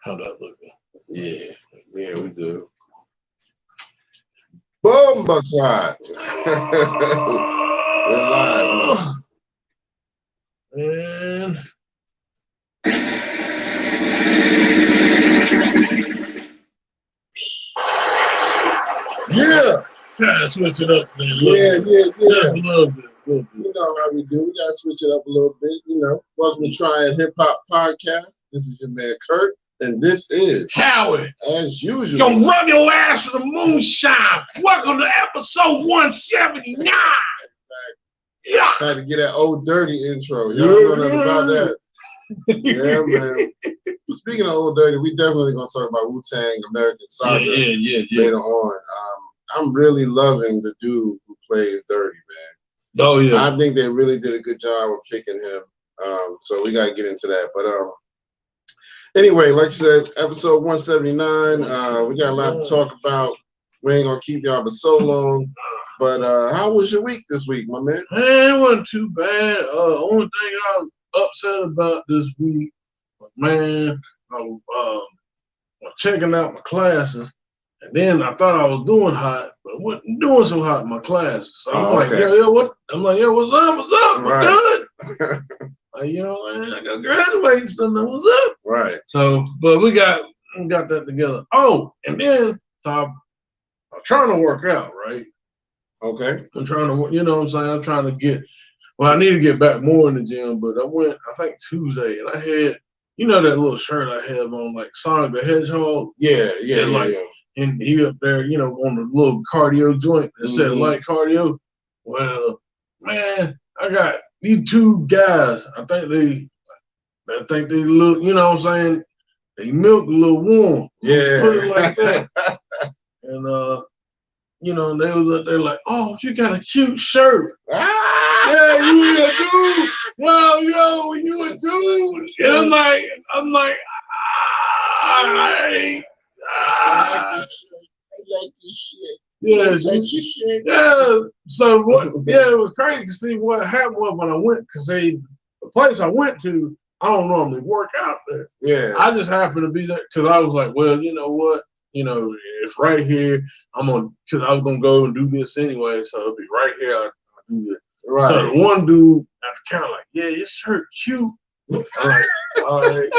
How that look? Yeah, we do. Bomba clock. We're live. And yeah. Try to switch it up a Yeah. Just a little bit. You know how we do. We gotta switch it up a little bit. You know, welcome to Triad Hip Hop Podcast. This is your man Kurt, and this is Howard. As usual. Gonna rub your ass with the moonshine. Welcome to episode 179. Yeah. Had to get that old dirty intro. Y'all know nothing about that. Yeah, man. Speaking of old dirty, we definitely gonna talk about WuTang American Saga later on. I'm really loving the dude who plays Dirty, man. Oh yeah. I think they really did a good job of picking him. So we gotta get into that. But anyway, like I said, episode 179. We got a lot to talk about. We ain't gonna keep y'all for so long. But how was your week this week, my man? Man, it wasn't too bad. Only thing I was upset about this week, man, I was checking out my classes, and then I thought I was doing hot, but I wasn't doing so hot in my classes. So I'm like, what? I'm like, what's up? What's up? What's good? Like, you know, man, I gotta graduate and stuff. What's up? Right. So, but we got that together. Oh, and then so I'm trying to work out, right? Okay. I'm trying to, you know what I'm saying? I'm trying to get, I need to get back more in the gym, but I went, I think Tuesday, and I had, you know, that little shirt I have on, like Sonic the Hedgehog? Yeah. And he up there, you know, on the little cardio joint that said light cardio. Well, man, I got these two guys. I think they look, you know what I'm saying? They milk a little warm. Yeah. Put it like that. And, you know, they was up there like, oh, you got a cute shirt. Yeah, you a dude. Well, yo, you a dude. And I'm like, I like this shit. Yeah, yeah. So what? Yeah, it was crazy. See, what happened was when I went, because the place I went to, I don't normally work out there. Yeah. I just happened to be there because I was like, well, you know what? You know, it's right here. Because I was gonna go and do this anyway, so it'll be right here. I'll do this. Right. So the one dude at the counter, like, yeah, your shirt cute. I'm like, all right.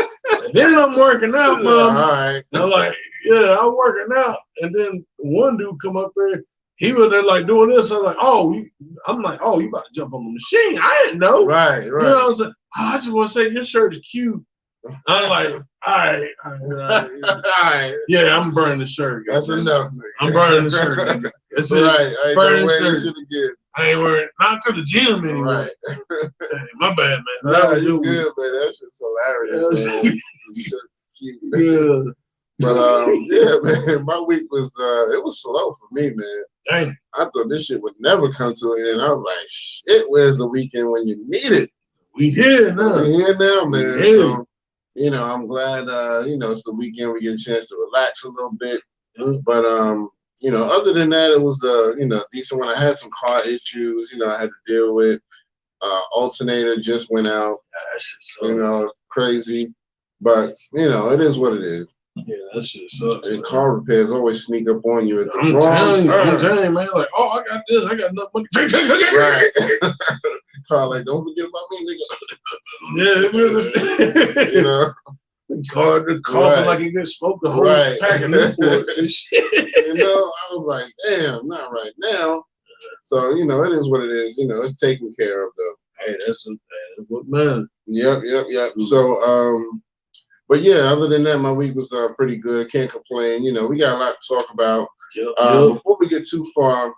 And then I'm working out, mom. All right. I'm like, yeah, I'm working out. And then one dude come up there. He was there like doing this. I'm like, I'm like, you about to jump on the machine? I didn't know. Right. You know what I'm saying? I just want to say your shirt is cute. I'm like, all right. Yeah, I'm burning the shirt. That's enough, nigga. I'm burning the shirt. Nigga. That's it. Right. I ain't burning no the shirt. Again. I ain't wearing not to the gym anymore. Right. My bad, man. Nah, you good, man. That shit's hilarious. Man. Shit's cute. Yeah. But yeah, man. My week was it was slow for me, man. Dang. I thought this shit would never come to an end. I was like, shit, where's the weekend when you need it? We here now. We here now, man. So, you know, I'm glad, you know, it's the weekend. We get a chance to relax a little bit. But, you know, other than that, it was, you know, decent one. I had some car issues, you know, I had to deal with. Alternator just went out. You know, crazy. But, you know, it is what it is. Yeah, that shit sucks. And car repairs always sneak up on you at the wrong time. I'm telling you, man. Like, I got this. I got enough money. Right. Car like, don't forget about me, nigga. Yeah, you know. Car coughing like he gets smoked the whole pack of Newports and shit. You know, I was like, damn, not right now. So, you know, it is what it is. You know, it's taken care of, though. Hey, that's what man. Yep. So, but yeah, other than that, my week was pretty good. I can't complain. You know, we got a lot to talk about. Before we get too far,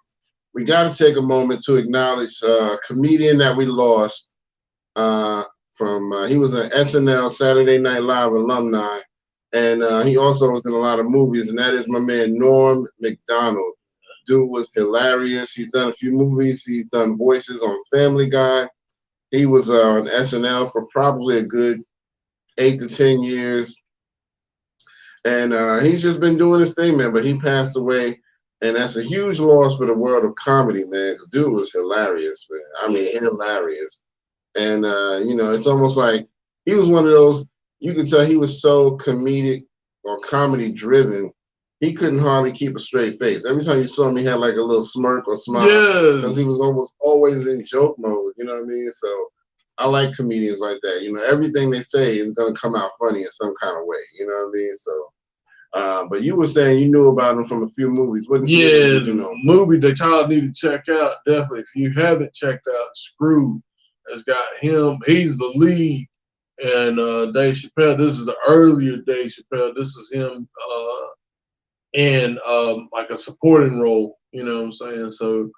we got to take a moment to acknowledge a comedian that we lost from, he was an SNL Saturday Night Live alumni, and he also was in a lot of movies, and that is my man, Norm McDonald. Dude was hilarious. He's done a few movies. He's done voices on Family Guy. He was on SNL for probably a good 8 to 10 years. And he's just been doing his thing, man. But he passed away. And that's a huge loss for the world of comedy, man. Because dude was hilarious, man. I mean, hilarious. And you know, it's almost like he was one of those. You could tell he was so comedic or comedy driven. He couldn't hardly keep a straight face. Every time you saw him, he had like a little smirk or smile because he was almost always in joke mode. You know what I mean? So I like comedians like that. You know, everything they say is gonna come out funny in some kind of way. You know what I mean? So, but you were saying you knew about him from a few movies. What did you know? Movie that y'all need to check out definitely. If you haven't checked out, Screw has got him. He's the lead. And Dave Chappelle, this is the earlier Dave Chappelle. This is him in like a supporting role. You know what I'm saying? So,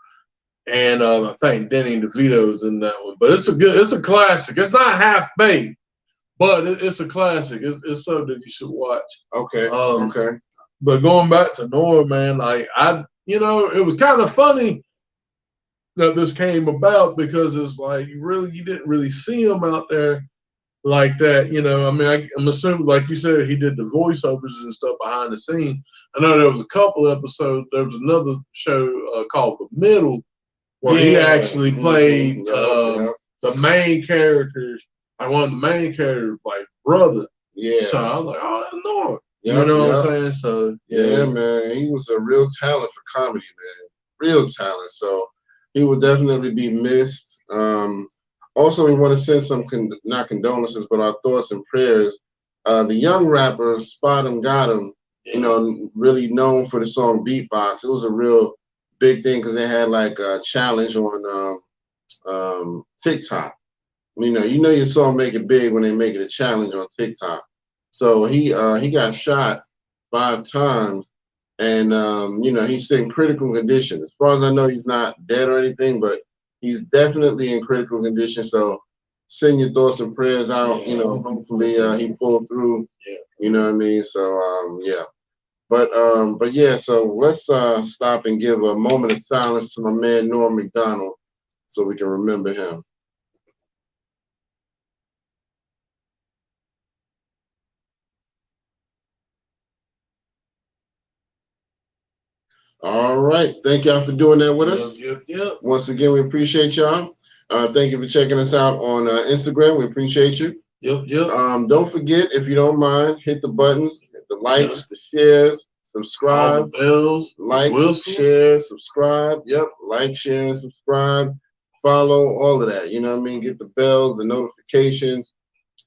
and I think Danny DeVito's in that one. But it's a classic. It's not half-baked, but it's a classic. It's something that you should watch. Okay. Okay. But going back to Nora, man, like it was kind of funny that this came about because it's like you didn't really see him out there like that, you know. I mean, I'm assuming, like you said, he did the voiceovers and stuff behind the scenes. I know there was a couple episodes. There was another show called The Middle where he actually played the main characters, like one of the main characters, like brother. Yeah. So I was like, oh, that's Nora. You know what I'm saying? So yeah, man, he was a real talent for comedy, man. Real talent. So he will definitely be missed. Also, we want to send some, not condolences, but our thoughts and prayers. The young rapper, Spot 'em Got 'em, you know, really known for the song Beatbox. It was a real big thing because they had like a challenge on TikTok. You know your song make it big when they make it a challenge on TikTok. So he got shot 5 times, and you know, he's in critical condition. As far as I know, he's not dead or anything, but he's definitely in critical condition. So send your thoughts and prayers out. You know, hopefully he pulled through. You know what I mean? So yeah. But yeah, so let's stop and give a moment of silence to my man Norm McDonald so we can remember him. All right. Thank y'all for doing that with us. Yep. Once again, we appreciate y'all. Thank you for checking us out on Instagram. We appreciate you. Yep. Don't forget, if you don't mind, hit the buttons, hit the likes, the shares, subscribe. All the bells. Like, share, subscribe. Yep. Like, share, and subscribe. Follow, all of that. You know what I mean? Get the bells, the notifications.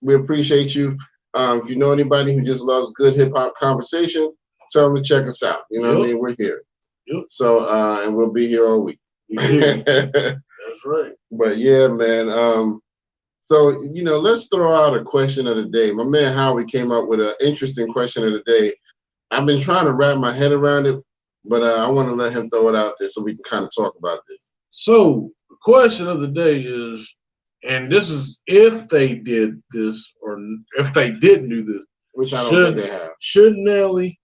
We appreciate you. If you know anybody who just loves good hip-hop conversation, tell them to check us out. You know what I mean? We're here. Yep. So, and we'll be here all week. That's right. But yeah, man. So, you know, let's throw out a question of the day. My man Howie came up with an interesting question of the day. I've been trying to wrap my head around it, but I want to let him throw it out there so we can kind of talk about this. So the question of the day is, and this is if they did this or if they didn't do this, which I don't think they have. Should Nelly,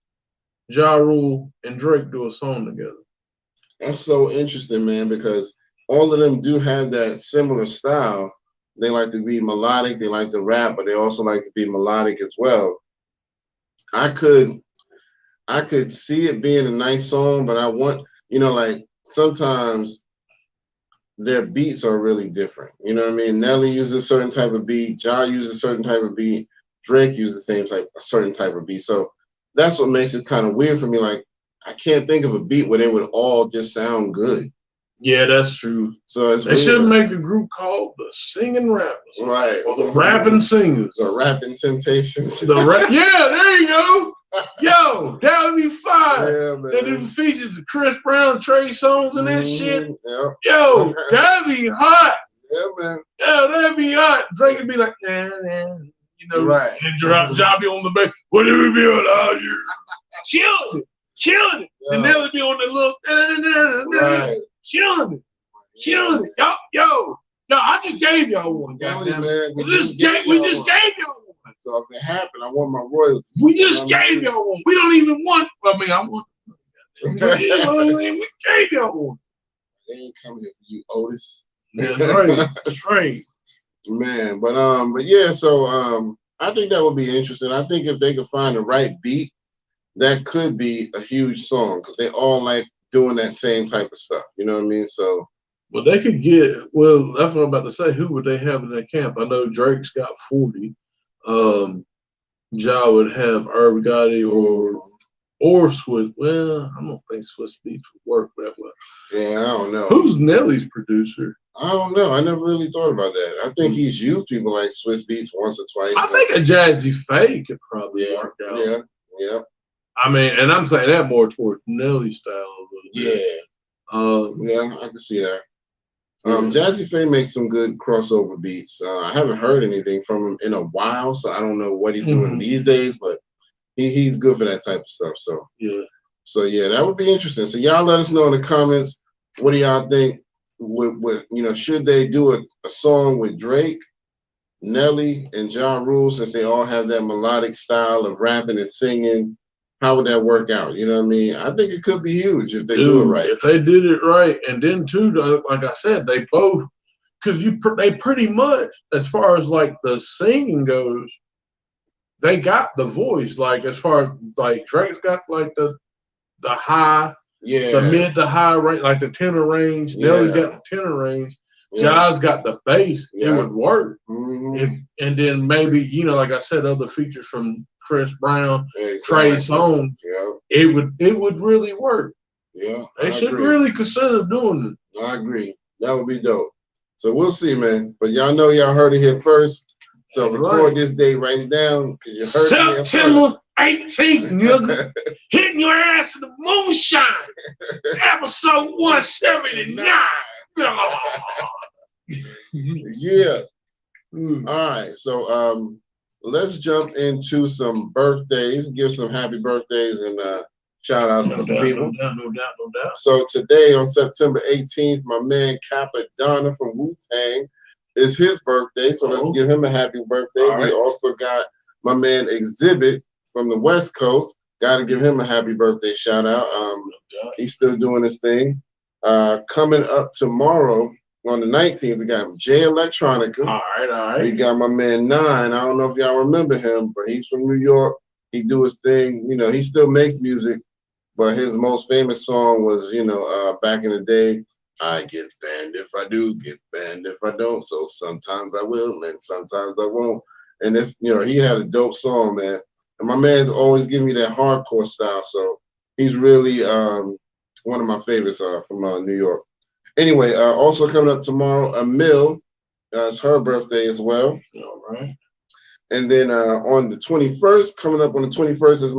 Ja Rule, and Drake do a song together? That's so interesting, man, because all of them do have that similar style. They like to be melodic, they like to rap, but they also like to be melodic as well. I could see it being a nice song, but I want, you know, like sometimes their beats are really different. You know what I mean? Nelly uses a certain type of beat, Ja uses a certain type of beat, Drake uses a certain type of beat. So that's what makes it kind of weird for me. Like, I can't think of a beat where they would all just sound good. Yeah, that's true. So they should make a group called the Singing Rappers, right? Or the Rapping Singers, the Rapping Temptations. Yeah, there you go. Yo, that would be fire. Yeah, man. That even features Chris Brown, Trey Songz, and that shit. Yep. Yo, that'd be hot. Yeah, man. Yeah, that'd be hot. Drake would be like, nah, you know, right? And Ja be on the bass. What do we be out here? Chilling it. Yeah. And Nelly be on the little, right? Chilling it. Yo, I just gave y'all one. We just gave y'all one. So if it happened, I want my royalties. We just gave y'all one. We don't even want. I mean, I want. We gave y'all one. They ain't coming here for you, Otis. That's right. Man, but yeah. So I think that would be interesting. I think if they could find the right beat, that could be a huge song because they all like doing that same type of stuff. You know what I mean? So Well, they could get. Well, that's what I'm about to say. Who would they have in their camp? I know Drake's got 40. Ja would have Irv Gotti or Swiss. Well, I don't think Swiss Beats would work that well. Yeah, I don't know. Who's Nelly's producer? I don't know. I never really thought about that. I think he's used people like Swiss Beats once or twice. I think a Jazzy Faye could probably work out. Yeah. I mean, and I'm saying that more towards Nelly style. Yeah. Yeah, I can see that. Jazzy Faye makes some good crossover beats. I haven't heard anything from him in a while, so I don't know what he's doing these days, but he's good for that type of stuff. So yeah, that would be interesting. So y'all let us know in the comments, what do y'all think? Should they do a song with Drake, Nelly, and Ja Rule, since they all have that melodic style of rapping and singing? How would that work out? You know what I mean? I think it could be huge if they do it right. If they did it right, and then too, like I said, they both, because they pretty much, as far as like the singing goes, they got the voice. Like as far as like Drake's got like the high, the mid to high range, like the tenor range. Nelly's got the tenor range. Ja's got the bass. It would work. And then maybe, like I said, other features from Chris Brown, Trey Songz. It would really work. Yeah, they should really consider doing it. I agree. That would be dope. So we'll see, man. But y'all know y'all heard it here first. So record this date, write it down. You heard September 18th, nigga. Hitting your ass in the moonshine. Episode 179. Yeah. All right. So let's jump into some birthdays. Give some happy birthdays and shout outs to some people. No doubt. So today on September 18th, my man Capadonna from WuTang is his birthday. So let's give him a happy birthday. We also got my man Exhibit from the West Coast. Got to give him a happy birthday shout out. He's still doing his thing. Coming up tomorrow on the 19th, we got Jay Electronica. All right. We got my man Nine. I don't know if y'all remember him, but he's from New York. He do his thing. He still makes music, but his most famous song was, back in the day, I get banned if I do, get banned if I don't. So sometimes I will, and sometimes I won't. And it's, he had a dope song, man. And my man's always giving me that hardcore style. So he's really one of my favorites from New York. Anyway, also coming up tomorrow, Emil. It's her birthday as well. All right. And then on the 21st, coming up on the 21st is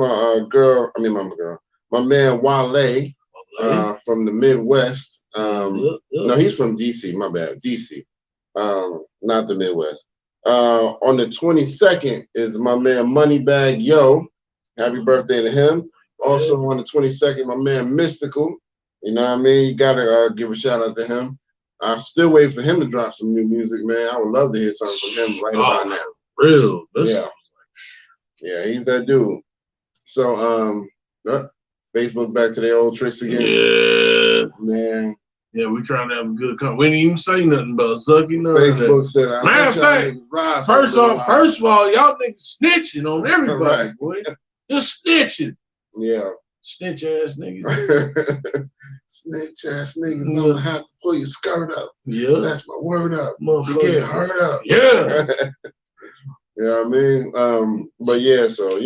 my man Wale from the Midwest. No, he's from DC, my bad. DC, not the Midwest. On the 22nd is my man Moneybag Yo. Happy birthday to him. Also on the 22nd, my man Mystical. You know what I mean? You gotta give a shout out to him. I'm still waiting for him to drop some new music, man. I would love to hear something from him right about now. Real? Yeah, he's that dude. So, Facebook back to their old tricks again. Yeah, man. Yeah, we trying to have a good conversation. We didn't even say nothing about Zucky. Facebook said, matter of fact, first of all, y'all niggas snitching on everybody, boy. Just snitching. Yeah. Snitch ass niggas. Snitch ass niggas don't have to pull your skirt up. Yeah. That's my word up. You get hurt up. Yeah. You know what I mean? But yeah, so,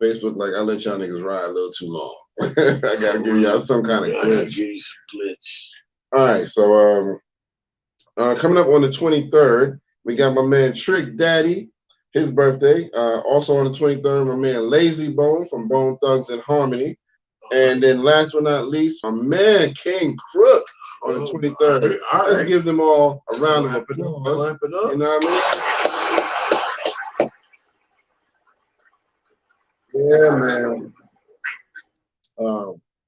Facebook, like, I let y'all niggas ride a little too long. I gotta give y'all some kind of glitch. Give you some glitch. All right, so coming up on the 23rd, we got my man Trick Daddy, his birthday. Also on the 23rd, my man Lazy Bone from Bone Thugs and Harmony. And then last but not least, my man King Crook on the 23rd. All right. Let's give them all a round of applause. You know what I mean? Yeah, man.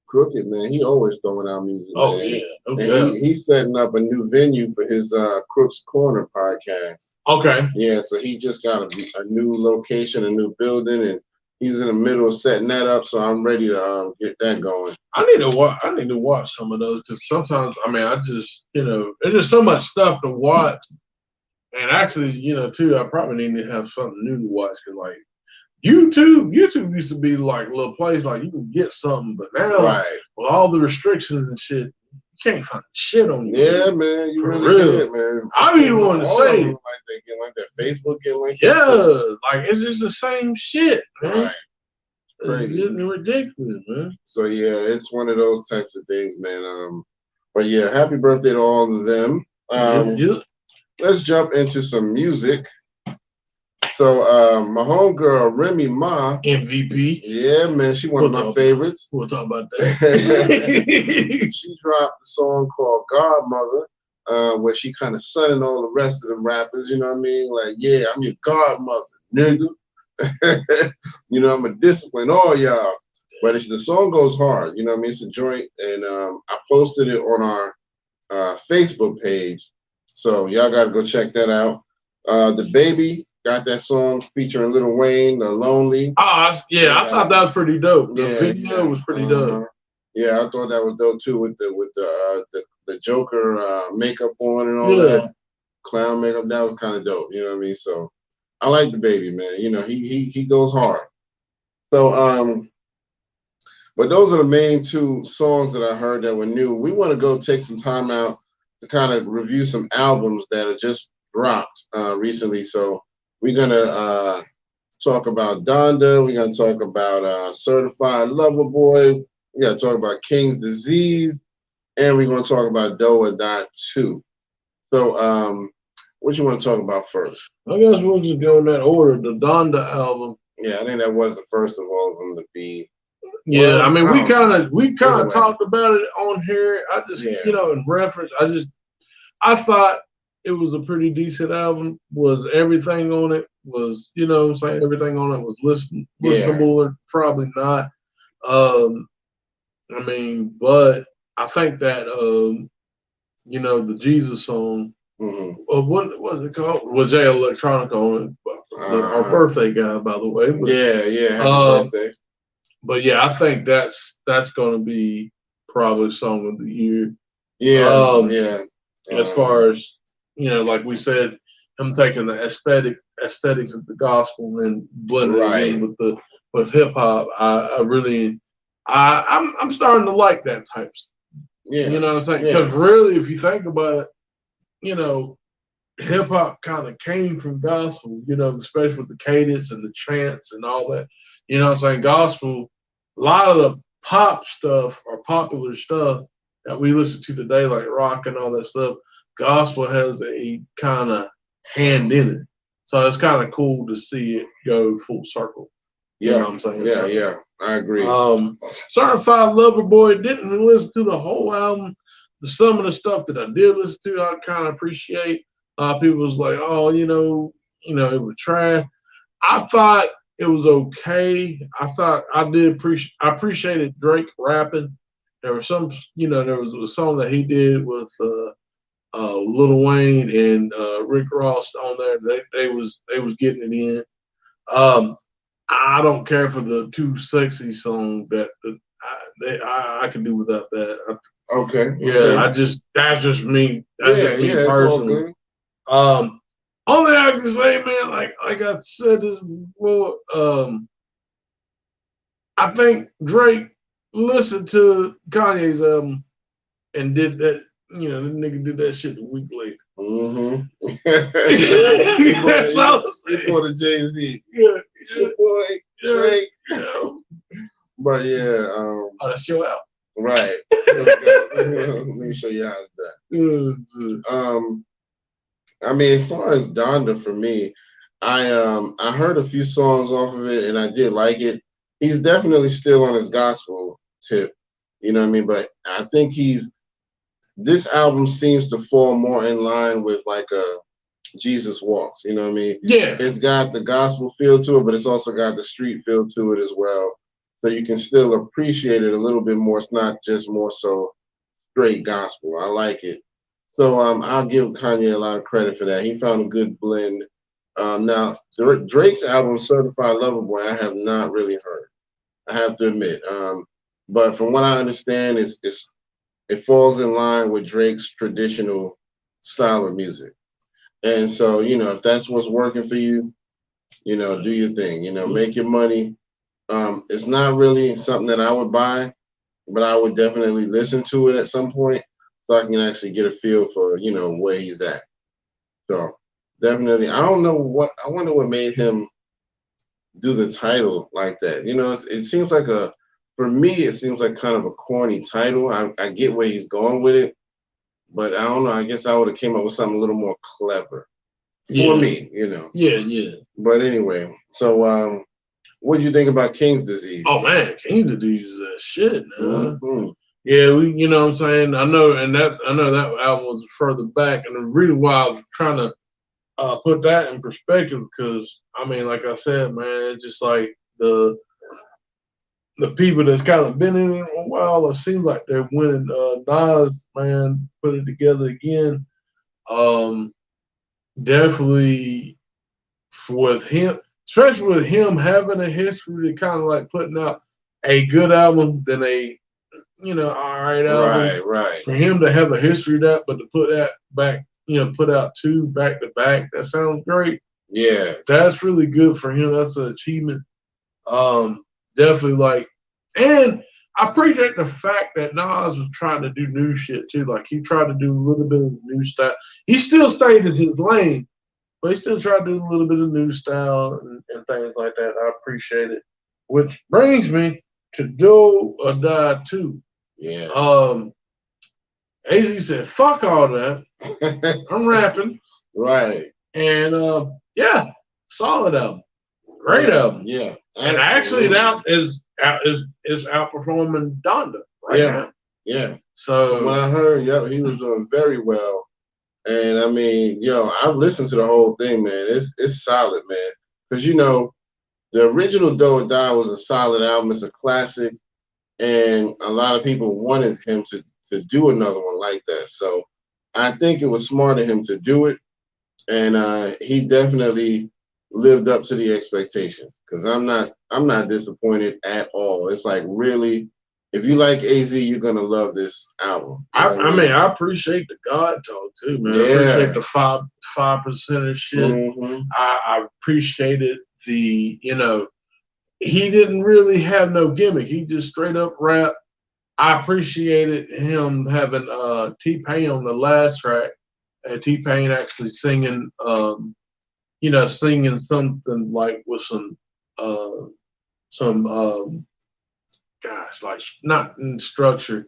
Crooked, man, he always throwing out music. Oh, man. Yeah. Okay. He's setting up a new venue for his Crooks Corner podcast. Okay. Yeah, so he just got a new location, a new building, and he's in the middle of setting that up. So I'm ready to get that going. I need to watch some of those because sometimes, I just, there's just so much stuff to watch. And actually, too, I probably need to have something new to watch because, like, YouTube used to be like a little place like you can get something, but now with all the restrictions and shit, you can't find shit on YouTube. Yeah, man, you really can't, man. I be the one to say, like they get like that. Facebook get like that. Yeah, like it's just the same shit, man. Right. It's getting ridiculous, man. So yeah, it's one of those types of things, man. But yeah, happy birthday to all of them. Let's jump into some music. So my homegirl Remy Ma, MVP. Yeah, man, she one of my favorites. We'll talk about that. She dropped a song called Godmother, where she kind of sunning all the rest of the rappers, you know what I mean? Like, yeah, I'm your godmother, nigga. You know, I'm gonna discipline all y'all. But the song goes hard, you know what I mean? It's a joint, and I posted it on our Facebook page. So y'all gotta go check that out. The Baby got that song featuring Lil Wayne, Lonely. I thought that was pretty dope. The video was pretty dope. Yeah, I thought that was dope too with the Joker makeup on and all that. Clown makeup, that was kind of dope, you know what I mean? So I like The Baby, man. You know, he goes hard. So but those are the main two songs that I heard that were new. We want to go take some time out to kind of review some albums that are just dropped recently. So we're gonna talk about Donda. We're gonna talk about Certified Lover Boy. We gotta talk about King's Disease, and we're gonna talk about Do or Die 2. So what you want to talk about first? I guess we'll just go in that order. The Donda album. Yeah, I think that was the first of all of them to be. Yeah, well, I mean, we kind of talked about it on here. I just, you know, in reference, I thought it was a pretty decent album. Was everything on it was, you know what I'm saying, everything on it was listenable or probably not. I mean, but I think that, you know, the Jesus song, what was it called? Was Jay Electronica on it? Our birthday guy, by the way. But, happy birthday. But yeah, I think that's going to be probably song of the year. As far as, you know, like we said, him taking the aesthetics of the gospel and blending it in with hip hop. I'm starting to like that type of stuff. Yeah, you know what I'm saying? Because really, if you think about it, you know, hip hop kind of came from gospel, you know, especially with the cadence and the chants and all that. You know what I'm saying? Gospel, a lot of the pop stuff or popular stuff that we listen to today, like rock and all that stuff, gospel has a kind of hand in it. So it's kind of cool to see it go full circle. You know what I'm saying? Yeah, I agree. Certified Lover Boy, didn't listen to the whole album. Some of the stuff that I did listen to, I kind of appreciate. People was like, oh, you know, it was trash. I thought it was okay. I thought I appreciated Drake rapping. There was some, you know, there was a song that he did with Lil Wayne and Rick Ross on there. They was getting it in. I don't care for the Too Sexy song that I can do without that. Okay. Yeah, that's just me. That's just me personally. Only I can say, man, like I said this before, I think Drake listened to Kanye's album and did that. You know, the nigga did that shit a week later. That's all. Before the Jay-Z. Boy, Drake. But that's your album. Right. Let me show you how it's done. I mean, as far as Donda for me, I heard a few songs off of it and I did like it. He's definitely still on his gospel tip, you know what I mean? But I think this album seems to fall more in line with like a Jesus Walks, you know what I mean? Yeah. It's got the gospel feel to it, but it's also got the street feel to it as well. So you can still appreciate it a little bit more. It's not just more so straight gospel. I like it. So I'll give Kanye a lot of credit for that. He found a good blend. Now, Drake's album, Certified Lover Boy, I have not really heard. I have to admit. But from what I understand, it falls in line with Drake's traditional style of music. And so, you know, if that's what's working for you, you know, do your thing. You know, make your money. It's not really something that I would buy, but I would definitely listen to it at some point. so I can actually get a feel for, where he's at. So definitely, I wonder what made him do the title like that. It seems like for me, it seems like kind of a corny title. I get where he's going with it, but I don't know. I guess I would have came up with something a little more clever for me, Yeah. But anyway, so what did you think about King's Disease? Oh man, King's Disease is that shit, man. Mm-hmm. Yeah, you know what I'm saying? I know that album was further back, and the reason why I was trying to put that in perspective, because I mean, like I said, man, it's just like the people that's kind of been in it a while, it seems like they're winning. Nas, man, put it together again. Definitely with him, especially with him having a history to kind of like putting out a good album than a, all right album. Right. For him to have a history of that, but to put that back, put out 2 back to back, that sounds great. Yeah. That's really good for him. That's an achievement. Definitely and I appreciate the fact that Nas was trying to do new shit too. Like he tried to do a little bit of new stuff. He still stayed in his lane, but he still tried to do a little bit of new style and things like that. I appreciate it. Which brings me to Do or Die 2. Yeah. AZ said, fuck all that. I'm rapping. Right. And solid album. Great album. Yeah. And actually that is outperforming Donda right now. Yeah. So from what I heard, he was doing very well. And I mean, I've listened to the whole thing, man. It's solid, man. Because the original Do or Die was a solid album. It's a classic. And a lot of people wanted him to do another one like that. So I think it was smart of him to do it. And he definitely lived up to the expectation. Because I'm not disappointed at all. It's like, really, if you like AZ, you're gonna love this album. I mean, I appreciate the God talk too, man. Yeah. I appreciate the 5% shit. Mm-hmm. I appreciated the, he didn't really have no gimmick. He just straight up rap. I appreciated him having T-Pain on the last track, and T-Pain actually singing, singing something like with some like not in structure,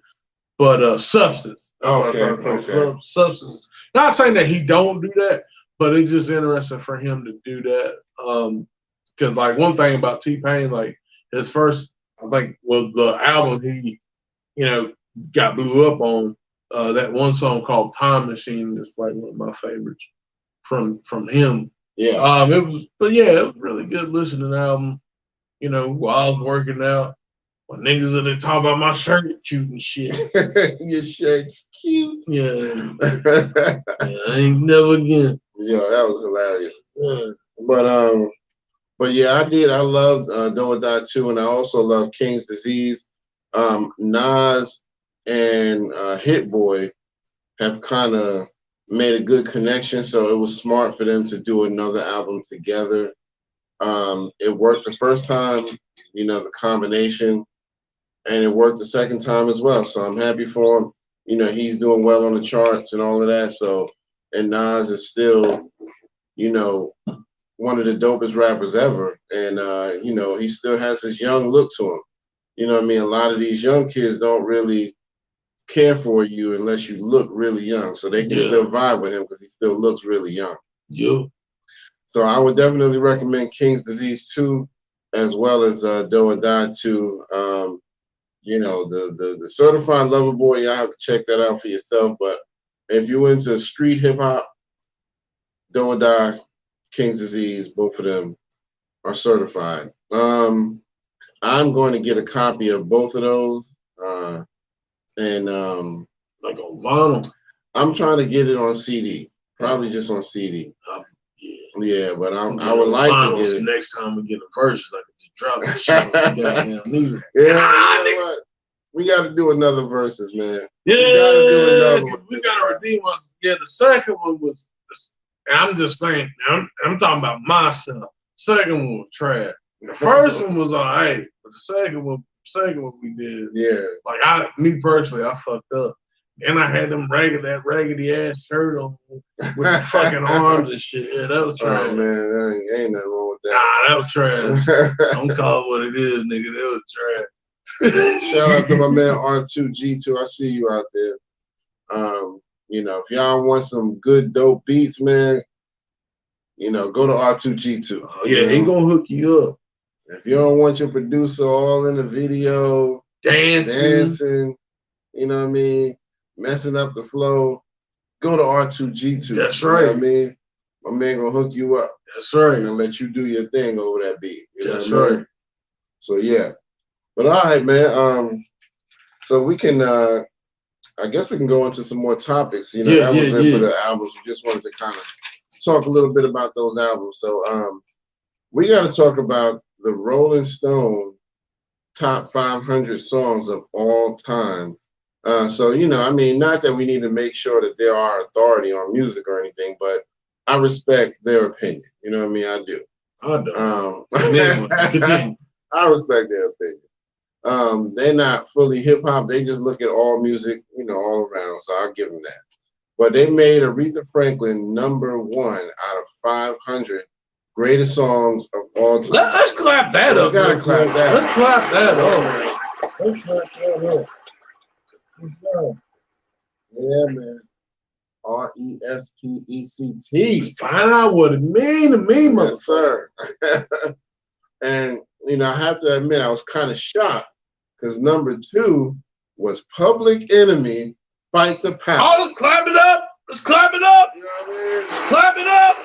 but substance. Okay. Substance. Not saying that he don't do that, but it's just interesting for him to do that. Because like one thing about T-Pain, like his first, I think, was the album he, got blew up on. That one song called "Time Machine" is like one of my favorites from him. Yeah. It was really good listening album. While I was working out, when niggas in there talking about my shirt cute and shit. Your shirt's cute. Yeah. I ain't never again. Yeah, that was hilarious. Yeah. But yeah, I loved Do or Die 2, and I also love King's Disease. Nas and Hit Boy have kind of made a good connection, so it was smart for them to do another album together. It worked the first time, the combination, and it worked the second time as well. So I'm happy for him. He's doing well on the charts and all of that. So, and Nas is still, one of the dopest rappers ever. And, he still has his young look to him. You know what I mean? A lot of these young kids don't really care for you unless you look really young. So they can still vibe with him because he still looks really young. Yeah. So I would definitely recommend King's Disease 2 as well as Do or Die 2. The Certified Lover Boy, y'all have to check that out for yourself. But if you're into street hip hop, Do or Die, King's Disease, both of them are certified. I'm going to get a copy of both of those. Like on vinyl. I'm trying to get it on CD. Probably just on CD. Yeah, but I would like to get it. Next time we get a versus, I can just drop the shit. Yeah, we got to do another versus, man. Yeah, we got to redeem us. Yeah, the second one was, and I'm just saying, I'm talking about myself. Second one was trash. The first one was all right, but the second one we did. Yeah. Like me personally, I fucked up. And I had that raggedy ass shirt on with the fucking arms and shit. Yeah, that was trash. Oh man, ain't nothing wrong with that. Nah, that was trash. Don't call it what it is, nigga. That was trash. Shout out to my man R2G2. I see you out there. If y'all want some good dope beats, man, go to R2G2. Oh, yeah, he gonna hook you up. If you don't want your producer all in the video, dancing, you know what I mean, messing up the flow, go to R2G2. That's right. You know what I mean? My man gonna hook you up. That's right. And let you do your thing over that beat. That's right. So yeah. But all right, man. So we can I guess we can go into some more topics. That was it for the albums. We just wanted to kind of talk a little bit about those albums. So we got to talk about the Rolling Stone top 500 songs of all time. So not that we need to make sure that they're our authority on music or anything, but I respect their opinion. You know what I mean? I do. I respect their opinion. They're not fully hip hop. They just look at all music, all around. So I'll give them that. But they made Aretha Franklin #1 out of 500 greatest songs of all time. Let's clap that up. Let's clap that up. Let's clap that up. Yeah, man. RESPECT. Find out what it mean to me, motherfucker. Yes, sir. And I have to admit, I was kind of shocked because #2 was Public Enemy, Fight the Power. Oh, let's clap it up. Let's clap it up. You know what I mean? Let's clap it up.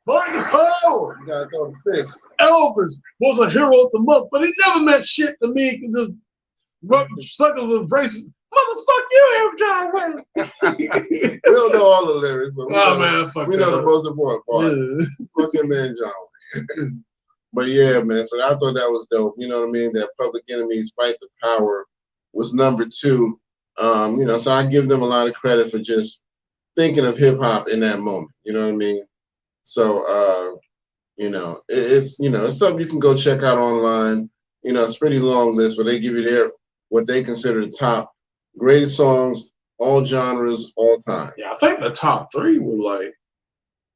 Fight the power. You gotta throw the fist. Elvis was a hero to month, but he never meant shit to me because the suckers was racist. Motherfuck you, John Wayne. We don't know all the lyrics, but we know the most important part. Yeah. Fucking man, John Wayne. But yeah, man. So I thought that was dope. You know what I mean? That Public Enemy's Fight the Power was #2. So I give them a lot of credit for just thinking of hip hop in that moment. You know what I mean? So it's something you can go check out online. It's a pretty long list, but they give you what they consider the top greatest songs, all genres, all time. Yeah, I think the top 3 were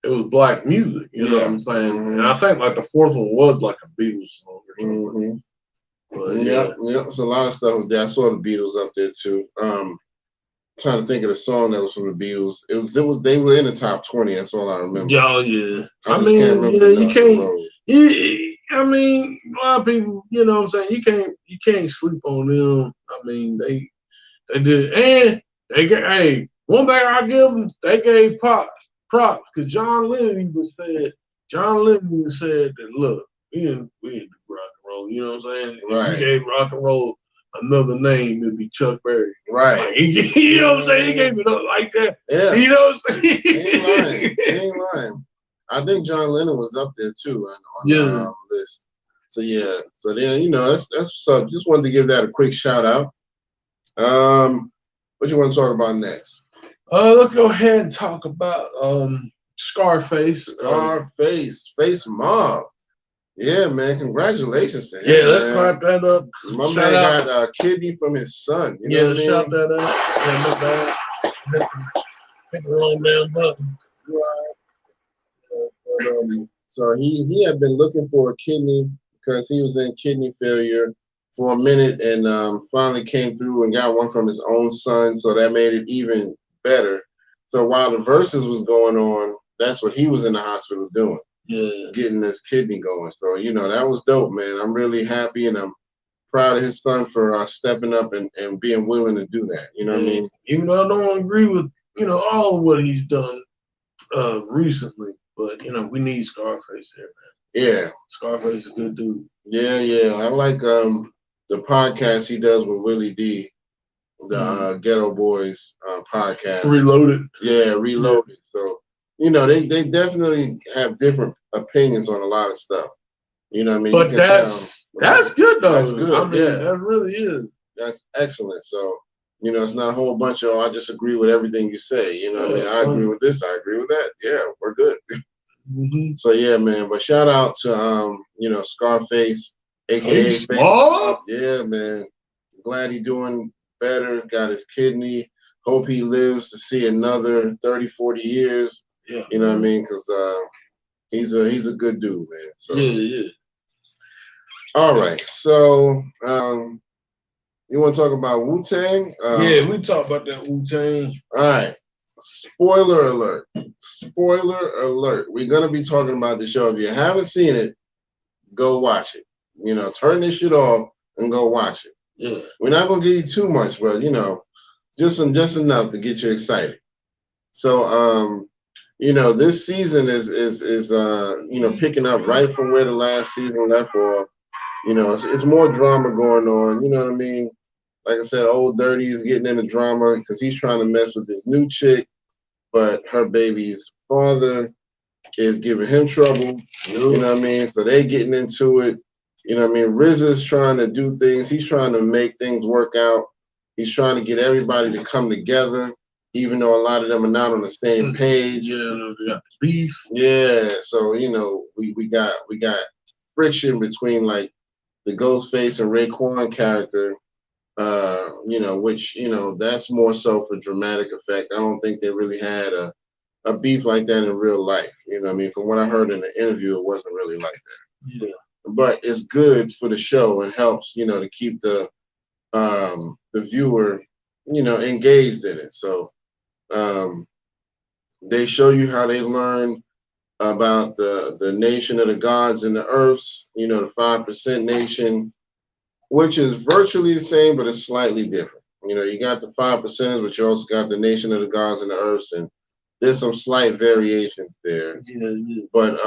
it was black music, you know what I'm saying? Mm-hmm. And I think the 4th one was a Beatles song or something. Mm-hmm. But yeah. So a lot of stuff was there. I saw the Beatles up there too. Trying to think of the song that was from the Beatles. They were in the top 20. That's all I remember. Oh yeah. I mean, you can't. I mean, a lot of people, you know what I'm saying. You can't sleep on them. I mean, they did, and they gave. One thing I give them, they gave props because John Lennon said that look, we didn't do rock and roll. You know what I'm saying? Right. If you gave rock and roll another name, it'd be Chuck Berry. Right. You know what I'm saying? He gave it up like that. Yeah. You know what I'm saying? He ain't lying. I think John Lennon was up there too on the list. So yeah. So then that's so. Just wanted to give that a quick shout out. What you want to talk about next? Let's go ahead and talk about Scarface. Face Mob. Yeah, man. Congratulations to him. Yeah, let's clap that up. My man got a kidney from his son. You know what I mean? Shout that out. Yeah, no bad. Hit the wrong damn button. So he had been looking for a kidney because he was in kidney failure for a minute and finally came through and got one from his own son. So that made it even better. So while the verses was going on, that's what he was in the hospital doing. Yeah. Getting this kidney going. So, that was dope, man. I'm really happy and I'm proud of his son for stepping up and being willing to do that. You know what I mean? Even though I don't agree with, all of what he's done recently, but, we need Scarface here, man. Yeah. Scarface is a good dude. Yeah. I like the podcast he does with Willie D, the Ghetto Boys podcast. Reloaded. Yeah, Reloaded. So, they definitely have different opinions on a lot of stuff. You know what I mean? But that's good though. That's good. I mean, that really is. That's excellent. So, it's not a whole bunch of I just agree with everything you say. You know what I mean? I agree with this, I agree with that. Yeah, we're good. Mm-hmm. So yeah, man. But shout out to Scarface, aka Face Mob. Yeah, man. Glad he's doing better, got his kidney. Hope he lives to see another 30, 40 years. Yeah. You know what I mean? Because he's a good dude, man. So. Yeah. All right. So you want to talk about WuTang? Yeah, we talk about that WuTang. All right. Spoiler alert. Spoiler alert. We're going to be talking about the show. If you haven't seen it, go watch it. You know, turn this shit off and go watch it. Yeah. We're not going to give you too much, but, you know, just enough to get you excited. So, you know, this season is you know, picking up right from where the last season left off. You know, it's more drama going on. You know what I mean? Like I said, Old Dirty is getting into drama because he's trying to mess with this new chick, but her baby's father is giving him trouble. You know what I mean? So they getting into it. You know what I mean? RZA's trying to do things. He's trying to make things work out. He's trying to get everybody to come together, even though a lot of them are not on the same page. Yeah, we got beef. Yeah, so you know, we got friction between like the Ghostface and Raekwon character. You know, which, you know, that's more so for dramatic effect. I don't think they really had a beef like that in real life. You know what I mean? From what I heard in the interview, it wasn't really like that. Yeah. But it's good for the show. It helps, you know, to keep the viewer, you know, engaged in it. So they show you how they learn about the nation of the gods and the earths, you know, the 5% nation, which is virtually the same, but it's slightly different. You know, you got the 5%, but you also got the nation of the gods and the earths, and there's some slight variations there. Yeah. But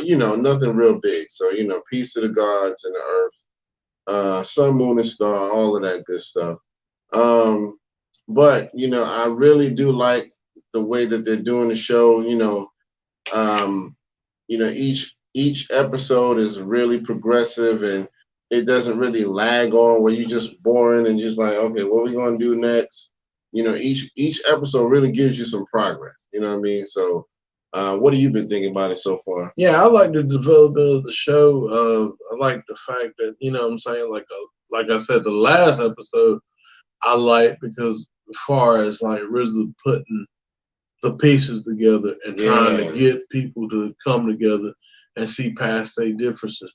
you know, nothing real big. So, you know, peace to the gods and the earth, sun, moon, and star, all of that good stuff. But you know, I really do like the way that they're doing the show. You know, each episode is really progressive, and it doesn't really lag on where you're just boring and just like, okay, what are we gonna do next? You know, each episode really gives you some progress. You know what I mean? So, what have you been thinking about it so far? Yeah, I like the development of the show. I like the fact that, you know what I'm saying, like I said, the last episode I like because as far as like RZA putting the pieces together and trying to get people to come together and see past their differences.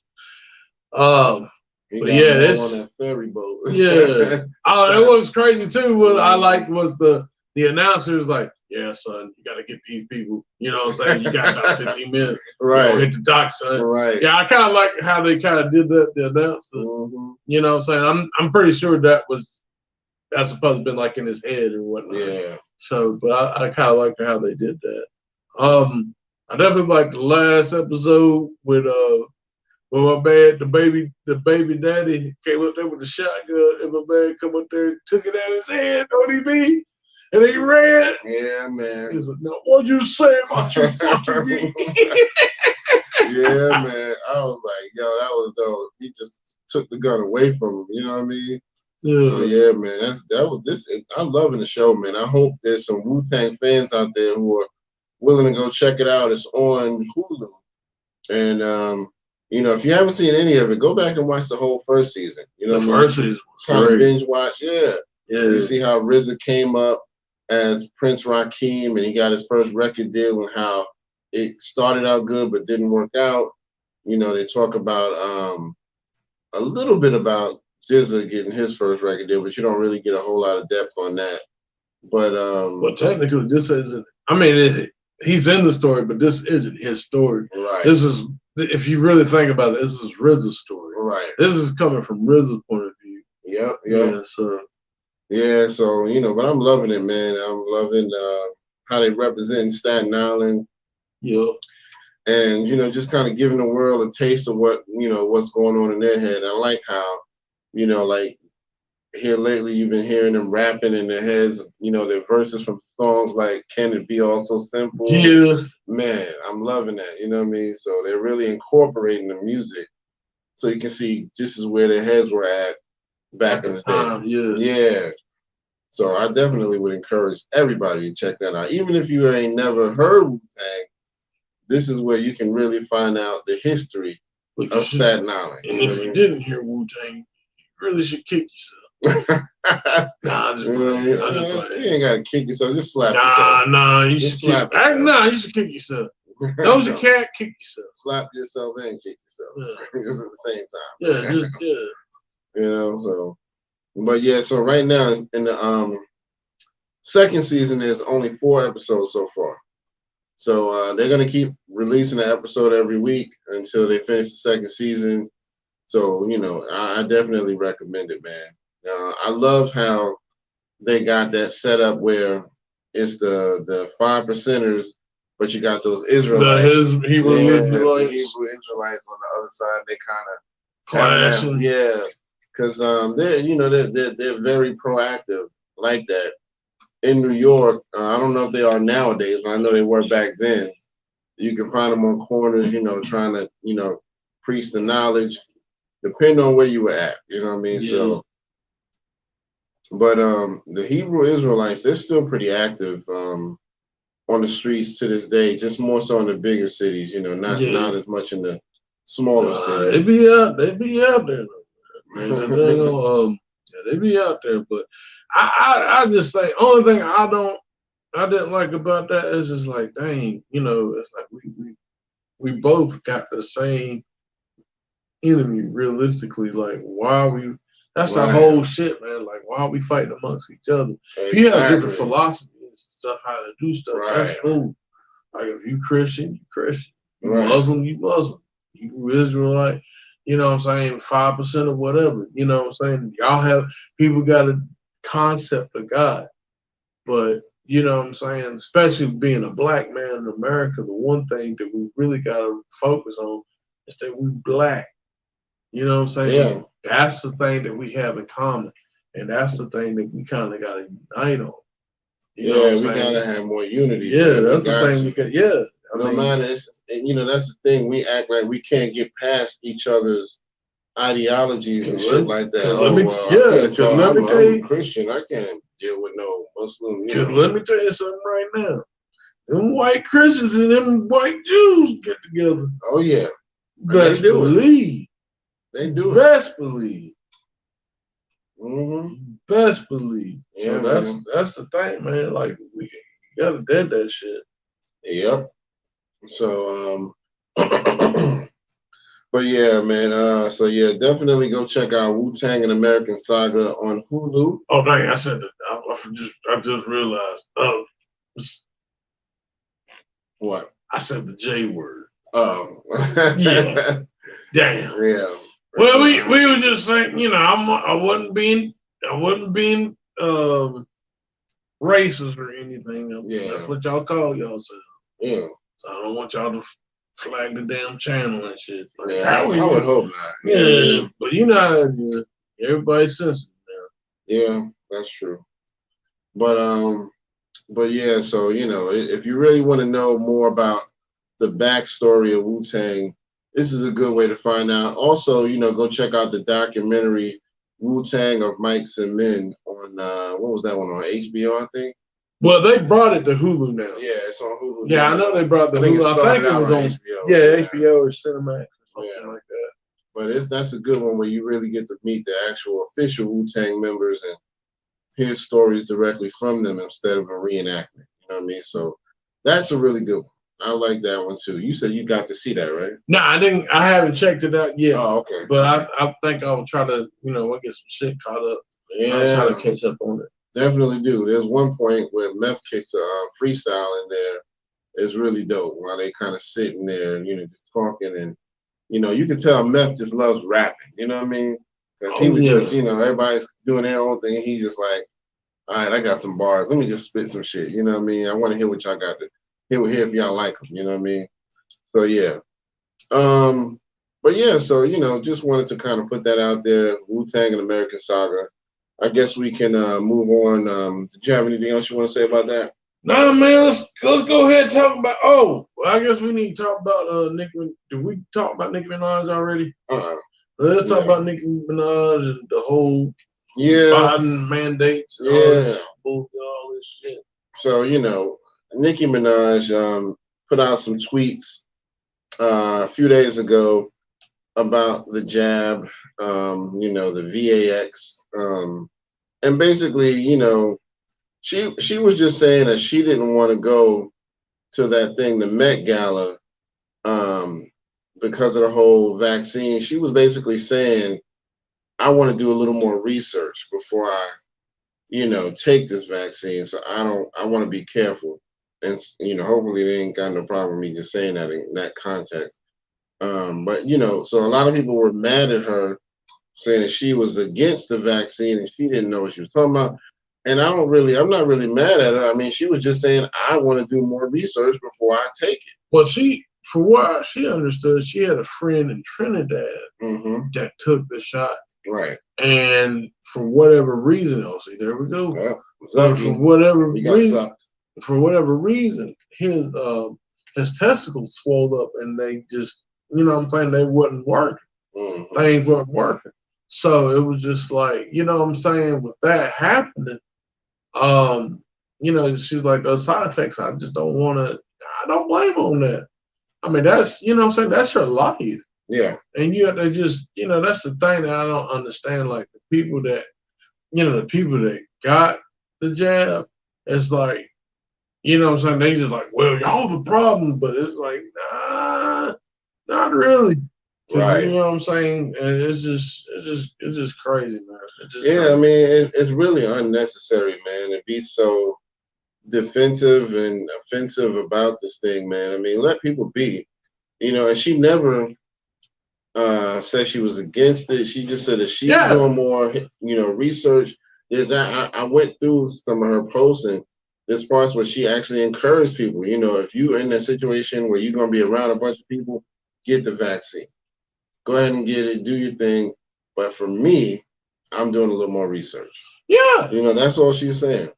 But yeah, this on that ferry boat. Yeah. Oh, that was crazy too. What I liked was the announcer was like, "Yeah, son, you got to get these people. You know what I'm saying? You got about 15 minutes. Right. Hit the dock, son. Right. Yeah, I kind of like how they kind of did that. The announcer. Mm-hmm. You know what I'm saying? I'm pretty sure that's supposed to be like in his head or whatnot. Yeah. So, but I kind of liked how they did that. I definitely liked the last episode with my man, the baby daddy came up there with the shotgun, and my man come up there and took it out of his head, know what he mean? And he ran. Yeah, man. He's like, "No, what you say about you fucking me?" Yeah, man. I was like, yo, that was dope. He just took the gun away from him. You know what I mean? Yeah. So yeah, man. I'm loving the show, man. I hope there's some WuTang fans out there who are willing to go check it out. It's on Hulu, and you know, if you haven't seen any of it, go back and watch the whole first season. You know, the first season was trying great. to binge watch. Yeah. You see how RZA came up as Prince Rakeem, and he got his first record deal, and how it started out good but didn't work out. You know, they talk about a little bit about GZA getting his first record deal, but you don't really get a whole lot of depth on that. But well, technically, this isn't. I mean, he's in the story, but this isn't his story. Right. This is, if you really think about it, this is RZA's story. Right. This is coming from RZA's point of view. Yep. Yeah. So. Yeah. So you know, but I'm loving it, man. I'm loving how they represent Staten Island. Yeah. And you know, just kind of giving the world a taste of what, you know, what's going on in their head. I like how, you know, like here lately you've been hearing them rapping in their heads, you know, their verses from songs like Can It Be All So Simple? Yeah. Man, I'm loving that, you know what I mean? So they're really incorporating the music so you can see this is where their heads were at back in the day. Yeah. So I definitely would encourage everybody to check that out. Even if you ain't never heard WuTang, this is where you can really find out the history of Staten Island. And if you didn't hear WuTang, you really should kick yourself. Nah, I'm just playing. You ain't gotta kick yourself. Just slap yourself. Nah, you should kick. You should kick yourself. Doja Cat, kick yourself. Slap yourself and kick yourself. Yeah. Just at the same time. Yeah. You know, so. But yeah, so right now in the second season, there's only 4 episodes so far. So they're gonna keep releasing an episode every week until they finish the second season. So I definitely recommend it, man. I love how they got that set up where it's the 5%ers, but you got those Israelites, the Hebrew Israelites. The Hebrew Israelites on the other side. They kind of clashing, because they're very proactive like that. In New York, I don't know if they are nowadays, but I know they were back then. You can find them on corners, trying to, preach the knowledge, depending on where you were at. You know what I mean? Yeah. So, but the Hebrew Israelites, they're still pretty active on the streets to this day, just more so in the bigger cities, not as much in the smaller cities. They be out there. They be out there, but I just think only thing I didn't like about that is just like, dang, it's like we both got the same enemy realistically. Like, why are we? That's the whole shit, man. Like, why are we fighting amongst each other? Exactly. If you have different philosophies and stuff, how to do stuff, that's cool. Like, if you Christian, you Christian. You Muslim, you Muslim. You Israelite. You know what I'm saying? 5% or whatever. You know what I'm saying? People got a concept of God. But, you know what I'm saying? Especially being a black man in America, the one thing that we really got to focus on is that we black. You know what I'm saying? Yeah. That's the thing that we have in common. And that's the thing that we kind of got to unite on. You know what I'm saying? We got to have more unity. Yeah, that's the thing we got. Yeah. No matter, that's the thing. We act like we can't get past each other's ideologies and shit like that. I'm a Christian. I can't deal with no Muslim. Let me tell you something right now. Them white Christians and them white Jews get together. Oh yeah, best believe. They do. Best believe. Mm-hmm. Best believe. Yeah, so that's the thing, man. Like we gotta dead that shit. Yep. So but yeah, man. So yeah, definitely go check out WuTang and American Saga on Hulu. Oh dang, I said that. I just realized. What? I said the J word. Oh. Yeah. Damn. Yeah. Well, we were just saying, I wasn't being racist or anything. Yeah. That's what y'all call yourselves. Yeah. So I don't want y'all to flag the damn channel and shit. Like, I would hope not. Yeah, but everybody's sensitive now. Yeah, that's true. But yeah, so if you really want to know more about the backstory of WuTang, this is a good way to find out. Also, go check out the documentary WuTang of Mics and Men on what was that one on HBO, I think. Well, they brought it to Hulu now. Yeah, it's on Hulu. Yeah, I know they brought the Hulu. I think it was on HBO. Yeah, HBO or Cinemax or something like that. But that's a good one where you really get to meet the actual official WuTang members and hear stories directly from them instead of a reenactment. You know what I mean? So that's a really good one. I like that one too. You said you got to see that, right? No, I didn't. I haven't checked it out yet. Oh, okay. But I think I'll try to, get some shit caught up. Yeah. I'll try to catch up on it. Definitely do. There's one point where Meth kicks a freestyle in there. It's really dope while they kind of sitting there, just talking, and you can tell Meth just loves rapping. You know what I mean? Because he was just, everybody's doing their own thing, and he's just like, all right, I got some bars. Let me just spit some shit. You know what I mean? I want to hear what y'all got to hear if y'all like them. You know what I mean? So yeah. But yeah, so just wanted to kind of put that out there. WuTang and American Saga. I guess we can move on. Did you have anything else you want to say about that? No, man. Let's go ahead and talk about. Oh, well, I guess we need to talk about Nicki. Did we talk about Nicki Minaj already? Let's talk about Nicki Minaj and the whole Biden mandates. And all this shit. So Nicki Minaj put out some tweets a few days ago about the jab, the VAX, and basically, she was just saying that she didn't want to go to that thing, the Met Gala, because of the whole vaccine. She was basically saying, I want to do a little more research before I, take this vaccine. So I want to be careful. And, hopefully they ain't got no problem with me just saying that in that context. But, so a lot of people were mad at her saying that she was against the vaccine and she didn't know what she was talking about. And I'm not really mad at her. I mean, she was just saying, I want to do more research before I take it. Well, for what she understood, she had a friend in Trinidad that took the shot. Right. And for whatever reason, there we go. Well, for whatever reason, his testicles swelled up and they just, they wasn't working. Things weren't working. So it was just like, with that happening, she's like, those side effects, I just don't want to, I don't blame her on that. I mean, that's, that's her life. Yeah. And you have to just, that's the thing that I don't understand. Like the people that got the jab, it's like, they just like, well, y'all the problem, but it's like, nah, not really. Right. You know what I'm saying? And it's just crazy, man. Crazy. I mean, it's really unnecessary, man, to be so defensive and offensive about this thing, man. I mean, let people be, and she never said she was against it. She just said that she's doing more, research. I went through some of her posts and there's parts where she actually encouraged people, if you're in a situation where you're going to be around a bunch of people, get the vaccine. Go ahead and get it, do your thing. But for me, I'm doing a little more research. Yeah. That's all she's saying.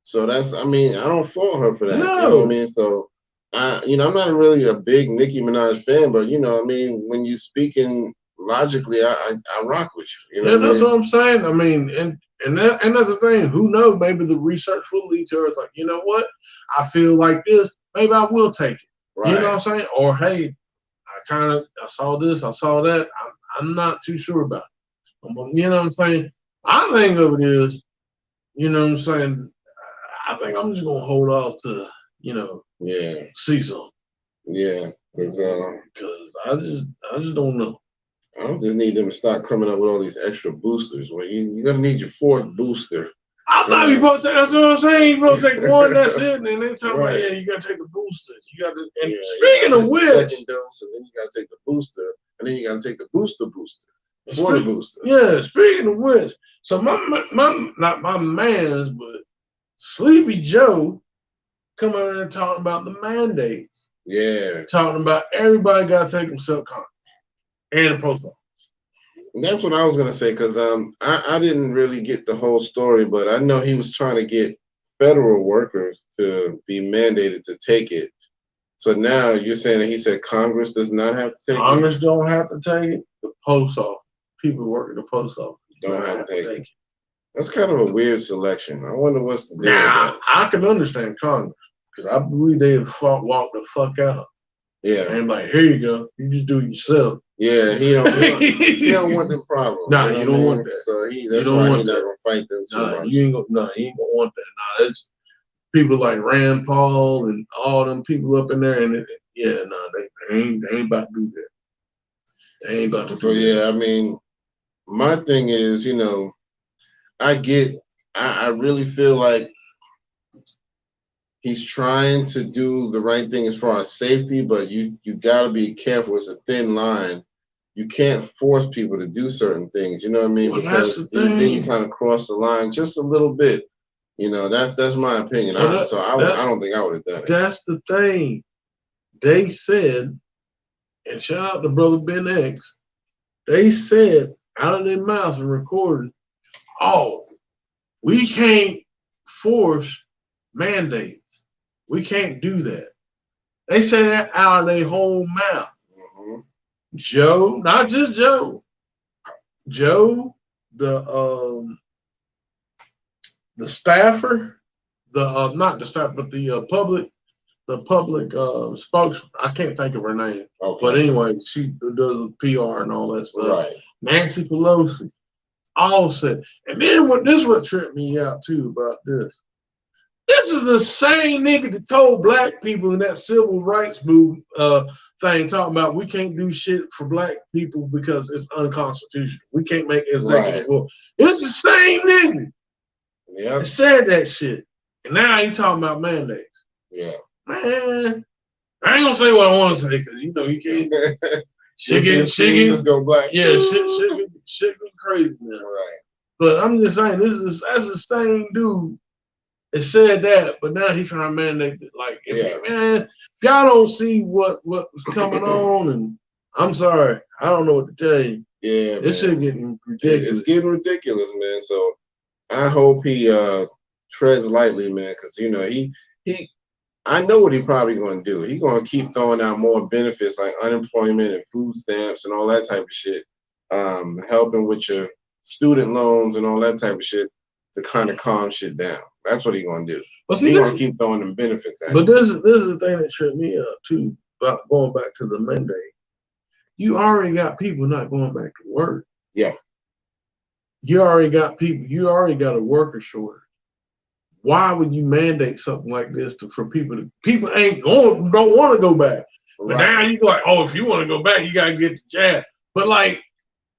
So I don't fault her for that. No. You know what I mean? So, I'm not really a big Nicki Minaj fan, but, when you speaking logically, I rock with you. That's what I'm saying. I mean, and that's the thing. Who knows? Maybe the research will lead to her. It's like, you know what? I feel like this. Maybe I will take it. Right. You know what I'm saying? Or, hey, I saw this, I saw that. I'm not too sure about it. You know what I'm saying? I think of it is, you know what I'm saying? I think I'm just gonna hold off to, see something. Yeah, because I just don't know. I just need them to start coming up with all these extra boosters. Well, you're gonna need your fourth booster. I thought you both take. That's what I'm saying. You both take one. That's it. And then they talk about, you gotta take the boosters. You got to. And speaking of which, second dose, and then you gotta take the booster, and then you gotta take the booster before the booster. Yeah. Speaking of which, so my not my man's, but Sleepy Joe come out there and talking about the mandates. Yeah. Talking about everybody got to take themselves condoms and the post office. That's what I was gonna say, because I didn't really get the whole story, but I know he was trying to get federal workers to be mandated to take it. So now you're saying that he said Congress does not have to take it? Congress don't have to take it. The post office, people working the post office don't have to take it. That's kind of a weird selection. I wonder what's the deal with that. I can understand Congress, because I believe they walk the fuck out. Yeah. And like, here you go. You just do it yourself. Yeah, he don't want them problems. Nah, you don't want that. So that's why he's not gonna fight them too much. You ain't gonna want that. Nah, it's people like Rand Paul and all them people up in there, and they ain't about to do that. They ain't about to do that. Yeah, I mean, my thing is, I really feel like he's trying to do the right thing as far as safety, but you got to be careful. It's a thin line. You can't force people to do certain things. You know what I mean? Well, because then you kind of cross the line just a little bit. That's my opinion. I don't think I would have done it. That's the thing. They said, and shout out to Brother Ben X, they said out of their mouths and recorded, we can't force mandates. We can't do that. They say that out of their whole mouth. Mm-hmm. Joe, not just Joe. Joe, the staffer, not the staff, but the public the public spokesman. I can't think of her name. Okay. But anyway, she does PR and all that stuff. Right. Nancy Pelosi. All said. And then this what tripped me out too about this. This is the same nigga that told black people in that civil rights movement thing, talking about we can't do shit for black people because it's unconstitutional. We can't make executive order. It's the same nigga that said that shit. And now he talking about mandates. Yeah. Man, I ain't gonna say what I want to say because you know you can't. Shit get go black. Yeah, shit get crazy now. Right. But I'm just saying, that's the same dude that said that, but now he's trying to mandate it. Like, if y'all don't see what was coming on, and I'm sorry, I don't know what to tell you. Yeah, this shit getting ridiculous. It's getting ridiculous, man. So I hope he treads lightly, man, because you know he. I know what he's probably going to do. He's going to keep throwing out more benefits like unemployment and food stamps and all that type of shit, helping with your student loans and all that type of shit to kind of calm shit down. That's what he's going to do. Well, he's going to keep throwing them benefits at you. But this is the thing that tripped me up, too, about going back to the mandate. You already got people not going back to work. Yeah. You already got people. You already got a worker shortage. Why would you mandate something like this for people? People don't want to go back. But now you go like, oh, if you want to go back, you gotta get the jab. But like,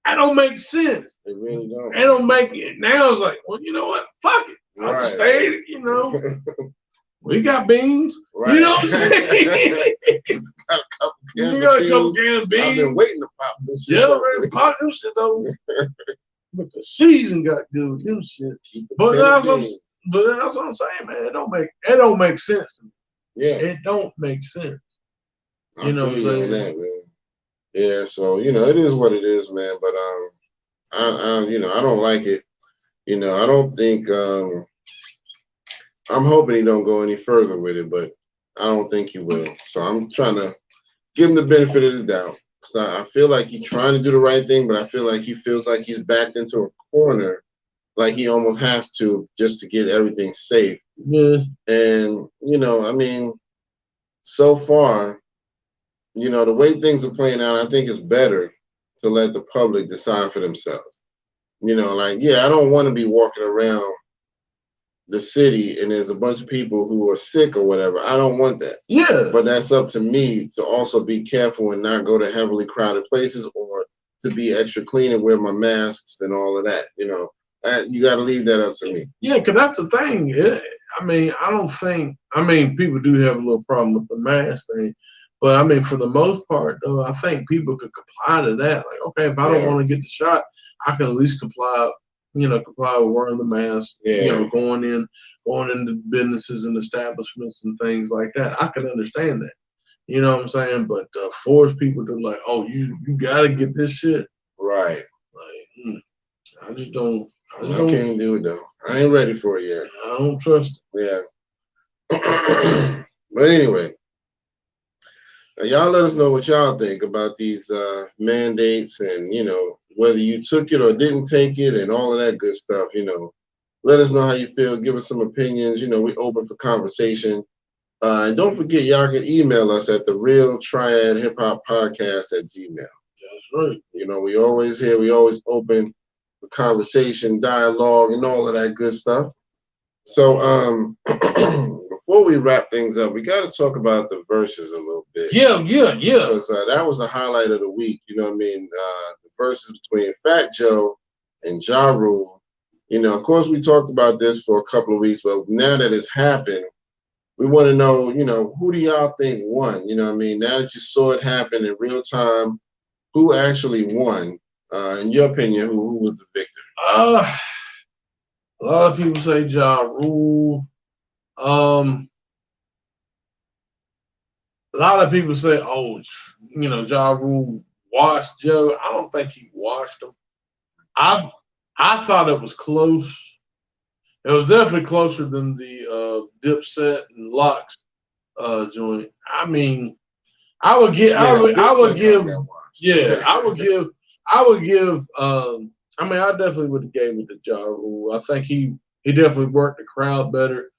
that don't make sense. It really don't. It don't make it. Now it's like, well, you know what? Fuck it. I'll just stay. You know, we got beans. Right. You know what I'm saying? You got a couple cans of beans. I've been waiting to pop this shit. Yeah, ready to pop them shit though. But the season got good with them shit. But that's what I'm saying, man. It don't make sense to me. Yeah. It don't make sense. You know what I'm saying? That, man. Yeah, so you know, it is what it is, man. But I don't like it. You know, I don't think I'm hoping he don't go any further with it, but I don't think he will. So I'm trying to give him the benefit of the doubt. So I feel like he's trying to do the right thing, but I feel like he feels like he's backed into a corner. Like he almost has to just to get everything safe. Yeah. And, you know, I mean, so far, you know, the way things are playing out, I think it's better to let the public decide for themselves. You know, like, yeah, I don't want to be walking around the city and there's a bunch of people who are sick or whatever. I don't want that. Yeah. But that's up to me to also be careful and not go to heavily crowded places or to be extra clean and wear my masks and all of that, you know. You got to leave that up to me. Yeah, because that's the thing. I mean, people do have a little problem with the mask thing. But, I mean, for the most part, though, I think people could comply to that. Like, okay, if I don't want to get the shot, I can at least comply with wearing the mask, you know, going into businesses and establishments and things like that. I can understand that. You know what I'm saying? But force people to like, oh, you got to get this shit. Right. Like, I just don't. I can't do it though. I ain't ready for it yet. I don't trust it. Yeah. But anyway, y'all let us know what y'all think about these mandates and, you know, whether you took it or didn't take it and all of that good stuff, you know. Let us know how you feel. Give us some opinions. You know, we're open for conversation. And don't forget, y'all can email us at the Real Triad Hip Hop Podcast at Gmail. That's right. You know, we always here. We always open for conversation, dialogue, and all of that good stuff. So, before we wrap things up, we got to talk about the verses a little bit. Yeah. Because that was the highlight of the week. You know what I mean? The verses between Fat Joe and Ja Rule. You know, of course, we talked about this for a couple of weeks, but now that it's happened, we want to know, you know, who do y'all think won? You know what I mean? Now that you saw it happen in real time, who actually won? In your opinion, who was the victor? A lot of people say Ja Rule. A lot of people say, oh, you know, Ja Rule washed Joe. I don't think he washed him. I thought it was close. It was definitely closer than the Dipset and Locks joint. I mean, I would give. I definitely would have gave it to Ja Rule. I think he definitely worked the crowd better.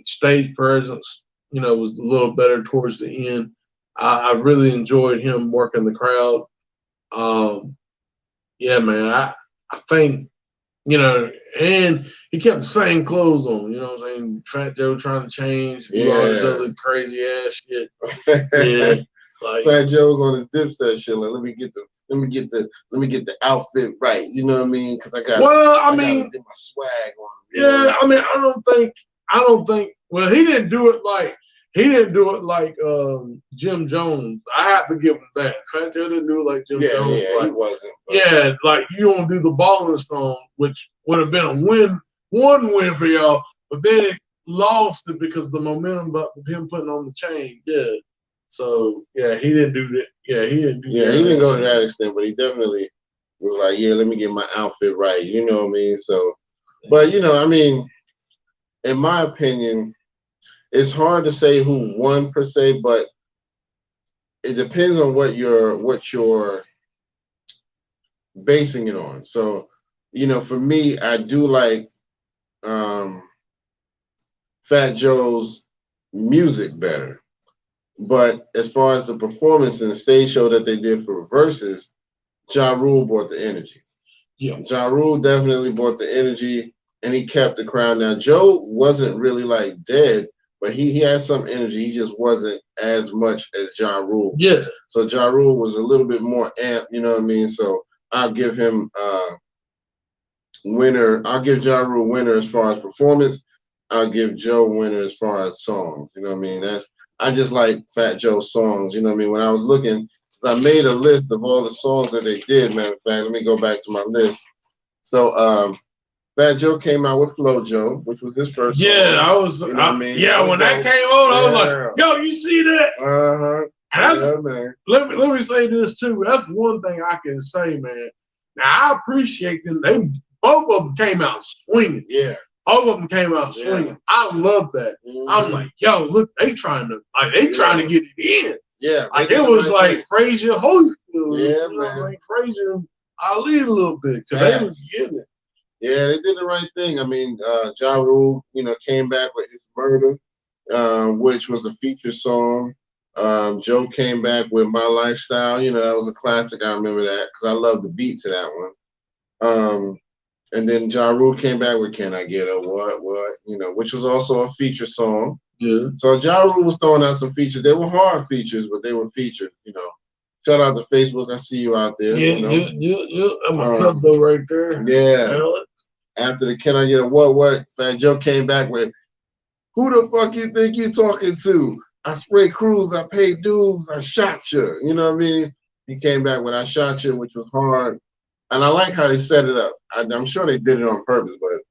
Stage presence, was a little better towards the end. I really enjoyed him working the crowd. Yeah, man, I think, and he kept the same clothes on, you know what I'm saying? Fat Joe trying to change, do all this other crazy ass shit. Yeah. Like, Fat Joe's on his Dipset shit. Like, let me get the outfit right. You know what I mean? Because I got I gotta get my swag on. Yeah, I mean, I don't think. Well, he didn't do it like Jim Jones. I have to give him that. Fat Joe didn't do it like Jim Jones. Yeah, like, he wasn't. But. Yeah, like you don't do the balling song, which would have been one win for y'all, but then it lost it because the momentum of him putting on the chain. Yeah. So yeah, he didn't do that. Yeah, he didn't do that. Yeah, he didn't go to that extent, but he definitely was like, yeah, let me get my outfit right. You know what I mean? So, but I mean, in my opinion, it's hard to say who won per se, but it depends on what you're basing it on. So, for me, I do like Fat Joe's music better. But as far as the performance and the stage show that they did for Versus, Ja Rule brought the energy. Yeah. Ja Rule definitely brought the energy, and he kept the crowd. Now, Joe wasn't really like dead, but he had some energy. He just wasn't as much as Ja Rule. Yeah. So Ja Rule was a little bit more amped, you know what I mean? So I'll give him winner. I'll give Ja Rule winner as far as performance. I'll give Joe winner as far as songs. You know what I mean? I just like Fat Joe's songs. You know what I mean? When I was looking, I made a list of all the songs that they did. Matter of fact, let me go back to my list. So Fat Joe came out with Flo Joe, which was his first song. I was. You know what I mean? Yeah, when that came on, I was like, "Yo, you see that?" Man. Let me say this too. That's one thing I can say, man. Now I appreciate them. Both of them came out swinging. Yeah. All of them came out swinging. I love that. Mm-hmm. I'm like, yo, look, they trying to get it in. Yeah. Like it was like Frazier Holyfield. Yeah, man. Like Frazier Ali a little bit because they was getting it. Yeah, they did the right thing. I mean, Ja Rule, came back with his Murder, which was a feature song. Joe came back with My Lifestyle. That was a classic. I remember that because I love the beat to that one. And then Ja Rule came back with Can I Get a What, which was also a feature song. Yeah. So Ja Rule was throwing out some features. They were hard features, but they were featured, Shout out to Facebook. I see you out there. Yeah. I'm a club though right there. Yeah. After the Can I Get a What, Fat Joe came back with, who the fuck you think you talking to? I spray crews, I paid dues, I shot you. You know what I mean? He came back with I Shot You, which was hard. And I like how they set it up. I'm sure they did it on purpose, but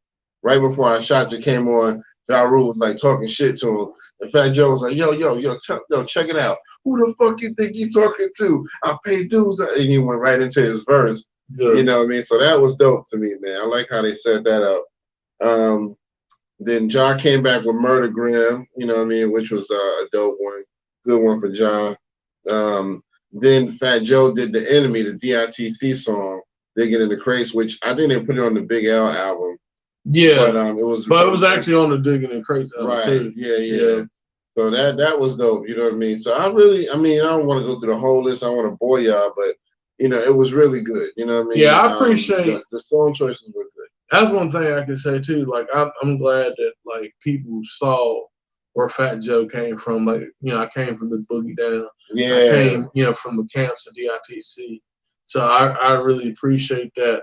right before I Shot You came on, Ja Rule was like talking shit to him. And Fat Joe was like, yo, check it out. Who the fuck you think you talking to? I paid dues. And he went right into his verse. Yeah. You know what I mean? So that was dope to me, man. I like how they set that up. Then Ja came back with Murder Graham, you know what I mean, which was a dope one. Good one for Ja. Then Fat Joe did The Enemy, the DITC song, Digging in the Crates, which I think they put it on the Big L album. Yeah. But it was actually on the Digging in the Crates album. Right. Too. Yeah. So that was dope, you know what I mean? So I don't want to go through the whole list. I want to bore y'all, but it was really good. You know what I mean? Yeah, I appreciate the song choices were good. That's one thing I can say too. Like I'm glad that like people saw where Fat Joe came from. Like I came from the Boogie Down. Yeah. I came from the camps of DITC. So I really appreciate that.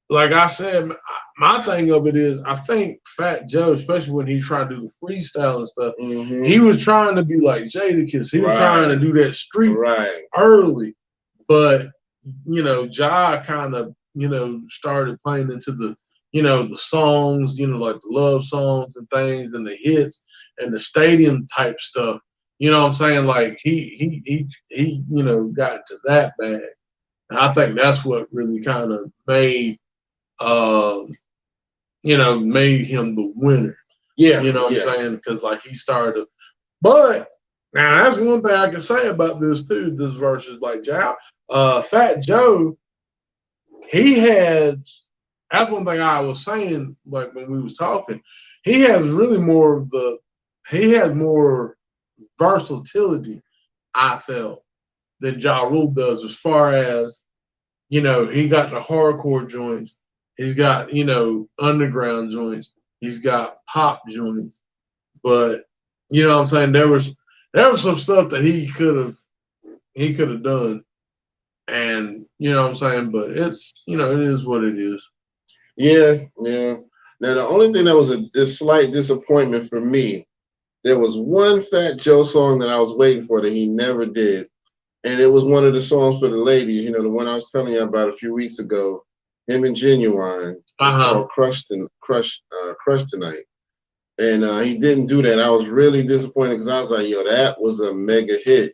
Like I said, my thing of it is I think Fat Joe, especially when he's trying to do the freestyle and stuff, he was trying to be like Jadakiss. He was trying to do that street early. But, Ja kind of, started playing into the, the songs, like the love songs and things and the hits and the stadium type stuff. You know what I'm saying? Like he got to that bag. And I think that's what really kind of made made him the winner. Yeah. You know what I'm saying? Because like he started. But now that's one thing I can say about this too, this versus like Fat Joe, that's one thing I was saying, like when we was talking, he has really more of he has more versatility, I felt, than Ja Rule does as far as, he got the hardcore joints. He's got, underground joints. He's got pop joints. But, what I'm saying? There was some stuff that he could have done. And, what I'm saying? But it's, it is what it is. Yeah. Now, the only thing that was a slight disappointment for me, there was one Fat Joe song that I was waiting for that he never did. And it was one of the songs for the ladies, the one I was telling you about a few weeks ago, him and Genuine. It's called Crush Tonight. And he didn't do that. I was really disappointed because I was like, yo, that was a mega hit.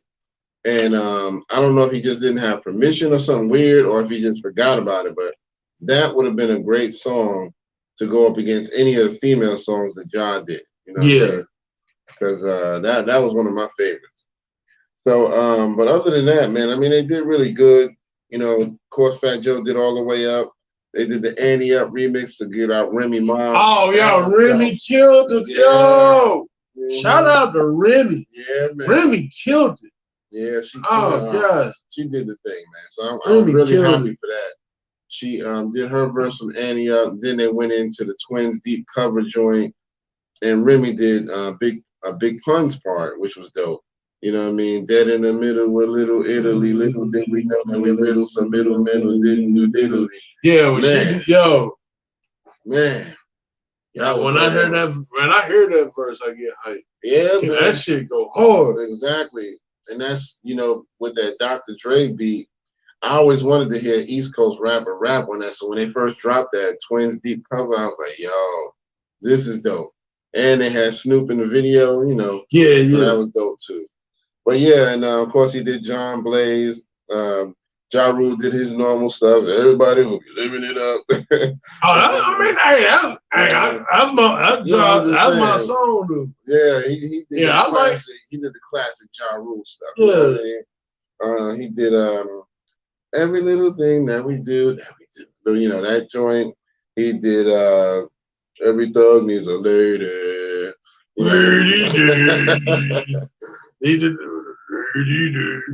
And I don't know if he just didn't have permission or something weird or if he just forgot about it, but that would have been a great song to go up against any of the female songs that John did. Because that was one of my favorites. So, but other than that, man, I mean, they did really good. Of course, Fat Joe did All the Way Up. They did the Annie Up remix to get out Remy Ma. Oh, yeah, Remy killed it. Yo! Shout out to Remy. Yeah, man. Remy killed it. Yeah, she did the thing, man. So I'm really happy for that. She did her verse from Annie Up. Then they went into the Twins Deep cover joint. And Remy did Big Pun's part, which was dope. You know what I mean? Dead in the middle with Little Italy. Little did we know that we riddle some middlemen who didn't do diddly. Yeah, well, man. Yeah, when I hear that verse, I get hyped. Yeah, man. That shit go hard. Exactly. And that's, with that Dr. Dre beat, I always wanted to hear East Coast rapper rap on that. So when they first dropped that Twins Deep cover, I was like, yo, this is dope. And they had Snoop in the video, Yeah. So that was dope too. But yeah, and of course he did John Blaze. Ja Rule did his normal stuff. Everybody who be living it up. That's my song, dude. Yeah, he did. Yeah, he did the classic Ja Rule stuff. Yeah. You know what I mean? He did every little thing that we do. That joint. He did Every Thug Needs a Lady. He did.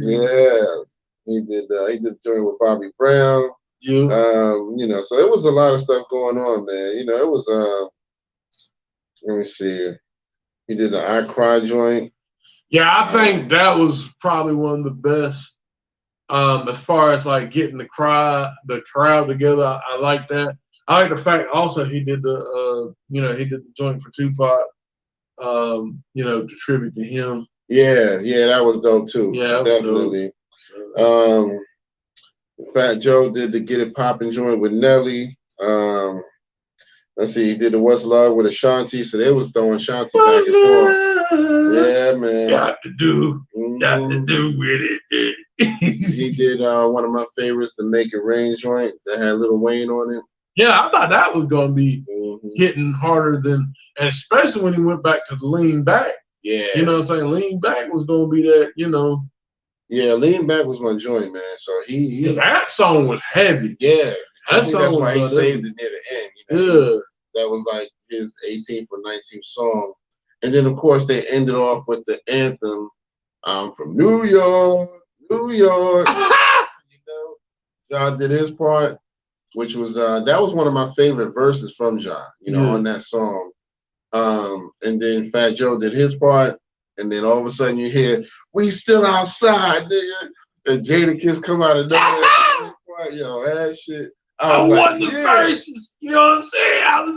Yeah, he did the joint with Bobby Brown. Yeah. So it was a lot of stuff going on, man. It was let me see. He did the I Cry joint. Yeah, I think that was probably one of the best. As far as like getting the crowd together, I like that. I like the fact also he did the joint for Tupac. To tribute to him. Yeah, that was dope too. Yeah, definitely. Fat Joe did the Get It Poppin' joint with Nelly. Let's see, he did the What's Love with Ashanti, so they was throwing Ashanti back and forth. Yeah, man. Got to do with it. He did one of my favorites, the Make It Rain joint that had Lil Wayne on it. Yeah, I thought that was gonna be hitting harder than, and especially when he went back to the Lean Back. Yeah. You know what I'm saying? Lean Back was gonna be that, Yeah, Lean Back was my joint, man. So he that song was heavy. Yeah. That's why he saved it near the end. Yeah. That was like his 18th or 19th song. And then of course they ended off with the anthem, I'm from New York. John did his part, which was that was one of my favorite verses from John, on that song. And then Fat Joe did his part, and then all of a sudden you hear, we still outside, nigga. And Jadakiss come out of nowhere. Yo, that shit. I won the verses. You know what I'm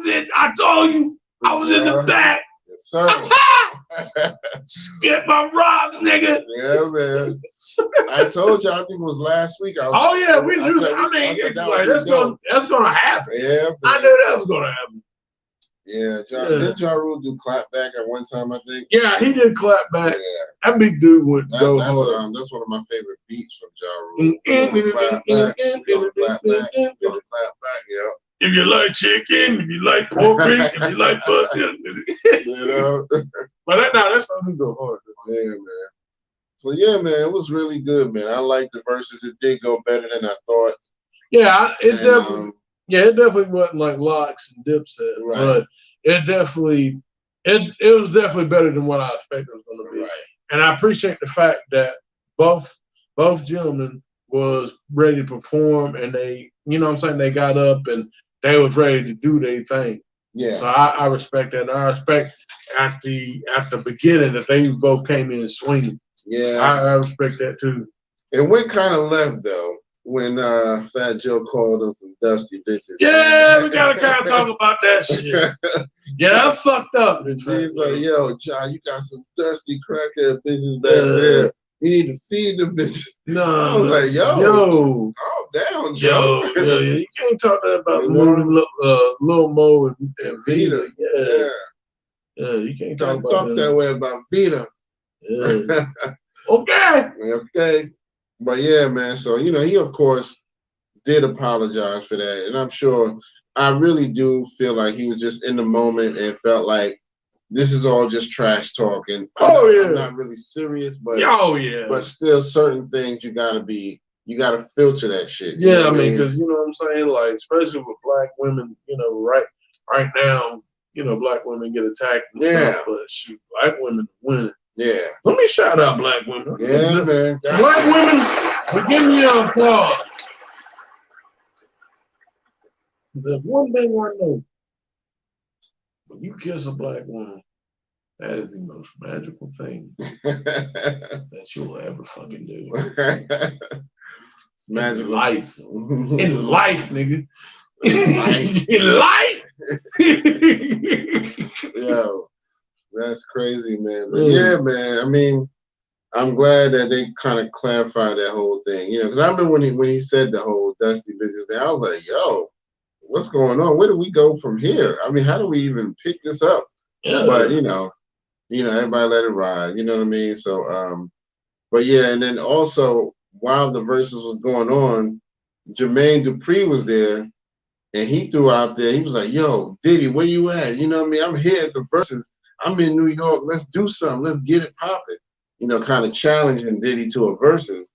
saying? I told you, I was in the back. Yes, sir. Spit my rocks, nigga. Yeah, man. I told you, I think it was last week. We knew. That's gonna happen. Yeah, man. I knew that was gonna happen. Yeah, didn't Ja Rule do clap back at one time, I think? Yeah, he did clap back. Yeah. That big dude would go hard. That's one of my favorite beats from Ja Rule. Clap back, yeah. If you like chicken, if you like pork, if you like butter. But that's something to go hard. Yeah, man. So yeah, man, it was really good, man. I liked the verses. It did go better than I thought. Yeah, it definitely wasn't like Locks and Dipset, right. But it definitely It was definitely better than what I expected it was going to be. Right. And I appreciate the fact that both gentlemen was ready to perform, and they, you know what I'm saying, they got up and they was ready to do their thing. Yeah. So I respect that. And I respect at the beginning that they both came in swinging. Yeah. I respect that too. It went kind of left though when Fat Joe called them some dusty bitches. Yeah, we gotta kind of talk about that shit. Yeah, that's fucked up. And she's like, yo, John, you got some dusty crackhead bitches back there. You need to feed the bitches. No, I was like, yo, calm down, Joe. Yo, you can't talk that about Lil Mo and Vita. Yeah, you can't talk that way about Vita. Yeah. Okay. But yeah, man. So, you know, he of course did apologize for that. And I'm sure, I really do feel like he was just in the moment and felt like this is all just trash talk. And I'm not really serious, but but still certain things you gotta filter that shit. Yeah, I mean, because you know what I'm saying? Like, especially with black women, you know, right now, you know, black women get attacked and stuff, but shoot, black women win. Yeah. Let me shout out black women. Yeah, man. Black women, we're giving you an applause. There's one thing I know. When you kiss a black woman, that is the most magical thing that you'll ever fucking do. It's magical. In life, nigga. In life. Yo, that's crazy, man. But yeah, man. I mean, I'm glad that they kind of clarified that whole thing. You know, because I remember when he said the whole Dusty business thing, I was like, yo, what's going on? Where do we go from here? I mean, how do we even pick this up? Yeah. But you know, everybody let it ride. You know what I mean? So, but yeah, and then also while the verses was going on, Jermaine Dupri was there, and he threw out there. He was like, "Yo, Diddy, where you at? You know what I mean? I'm here at the verses. I'm in New York. Let's do something. Let's get it popping." You know, kind of challenging Diddy to a verses.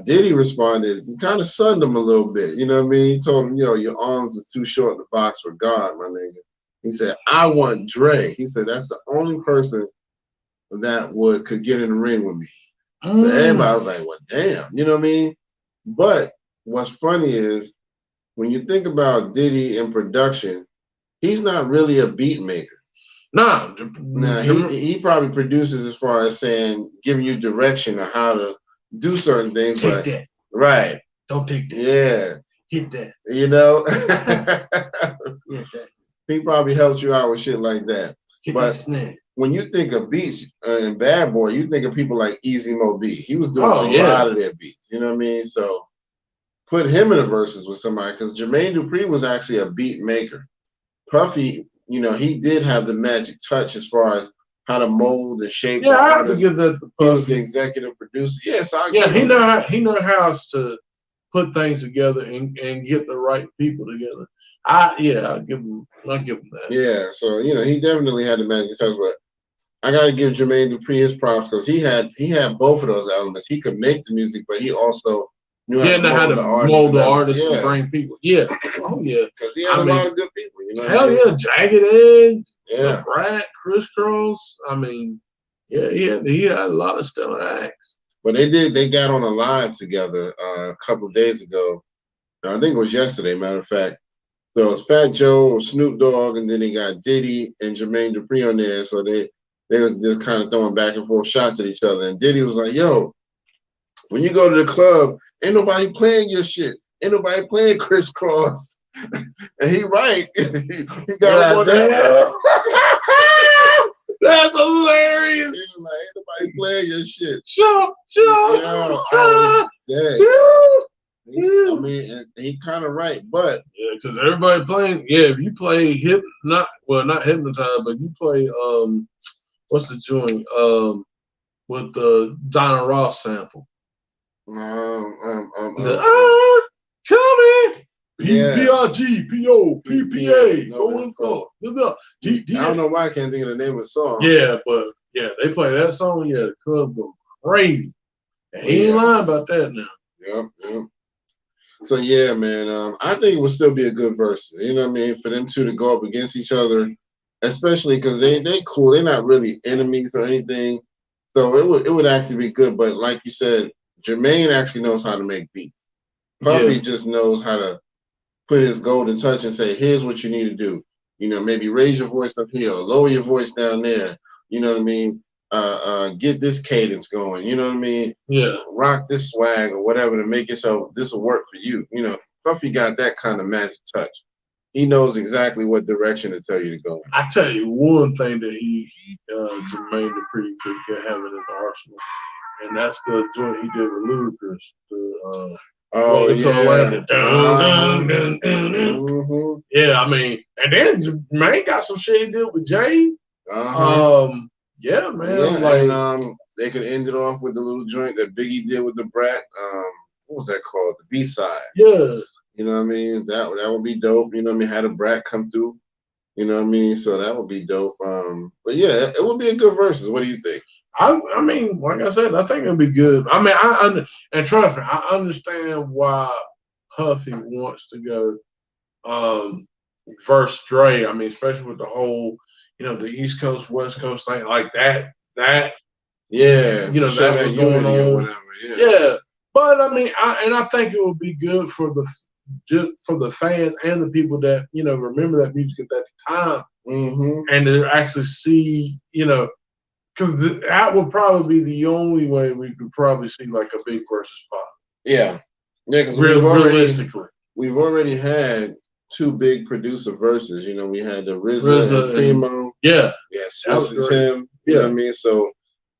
Diddy responded, he kind of sunned him a little bit. You know what I mean? He told him, yo, your arms are too short in the box for God, my nigga. He said, I want Dre. He said, that's the only person that could get in the ring with me. So everybody was like, well, damn. You know what I mean? But what's funny is when you think about Diddy in production, he's not really a beat maker. Nah, he probably produces as far as saying, giving you direction on how to do certain things. Take that. Right. Don't take that. Yeah. Hit that. You know? Hit that. He probably helps you out with shit like that. Hit that snare. When you think of beats and Bad Boy, you think of people like Easy Mo B. He was doing a lot of their beats. You know what I mean? So put him in the verses with somebody, because Jermaine Dupri was actually a beat maker. Puffy, you know, he did have the magic touch as far as how to mold and shape. Yeah, I have to give that to Puffy. He was the executive producer. Yes, he knows how to put things together and get the right people together. I'll give him that. Yeah, so you know, he definitely had the magic touch, but I gotta give Jermaine Dupri his props, because he had both of those elements. He could make the music, but he also knew how to mold the artists and bring people. Yeah. Oh yeah. Because he had a lot of good people, you know. Hell yeah, Jagged Edge, Brad, Crisscross. I mean, yeah, he had a lot of stellar acts. But they got on a live together a couple of days ago. I think it was yesterday, matter of fact. So it's Fat Joe, Snoop Dogg, and then they got Diddy and Jermaine Dupri on there. So they were just kind of throwing back and forth shots at each other. And Diddy was like, yo, when you go to the club, ain't nobody playing your shit. Ain't nobody playing Crisscross. And he right. He got him on that. That's hilarious. He was like, ain't nobody playing your shit. Sure. I mean, and he kind of right, but yeah, because everybody playing. Yeah, if you play not Hypnotize, but you play what's the joint with the Donna Ross sample. Coming. PRG, PO, PPA, going for. I don't know why I can't think of the name of the song. Yeah, but yeah, they play that song. Yeah, the club go crazy. And he ain't lying about that now. Yep. So yeah, man, I think it would still be a good verse. You know what I mean? For them two to go up against each other, especially because they cool. They're not really enemies or anything, so it would actually be good. But like you said, Jermaine actually knows how to make beats. Puffy just knows how to put his golden touch and say, here's what you need to do. You know, maybe raise your voice up here, or lower your voice down there. You know what I mean? Get this cadence going. You know what I mean? Yeah. Rock this swag or whatever to make it so this will work for you. You know, Puffy got that kind of magic touch. He knows exactly what direction to tell you to go. I tell you one thing that Jermaine the pretty good having in the arsenal, and that's the joint he did with Ludacris. It's Atlanta. Yeah, I mean, and then Jermaine got some shit he did with Jay. Yeah, man. Yeah, and they could end it off with the little joint that Biggie did with the Brat. What was that called? The B-side. Yeah. You know what I mean? That would be dope. You know what I mean? Had a Brat come through. You know what I mean? So that would be dope. But yeah, it would be a good versus. What do you think? I mean, like I said, I think it'll be good. I mean, and trust me, I understand why Puffy wants to go versus Dre. I mean, especially with the whole, the East Coast, West Coast thing like that. Yeah, that was going on. Or whatever. Yeah. But I mean, I think it would be good for the fans and the people that remember that music at that time, and to actually see, because that would probably be the only way we could probably see like a big versus pop. Yeah, because realistically, we've already had two big producer verses. You know, we had the RZA and Primo. Yeah, Swiss and Tim. You know what I mean? So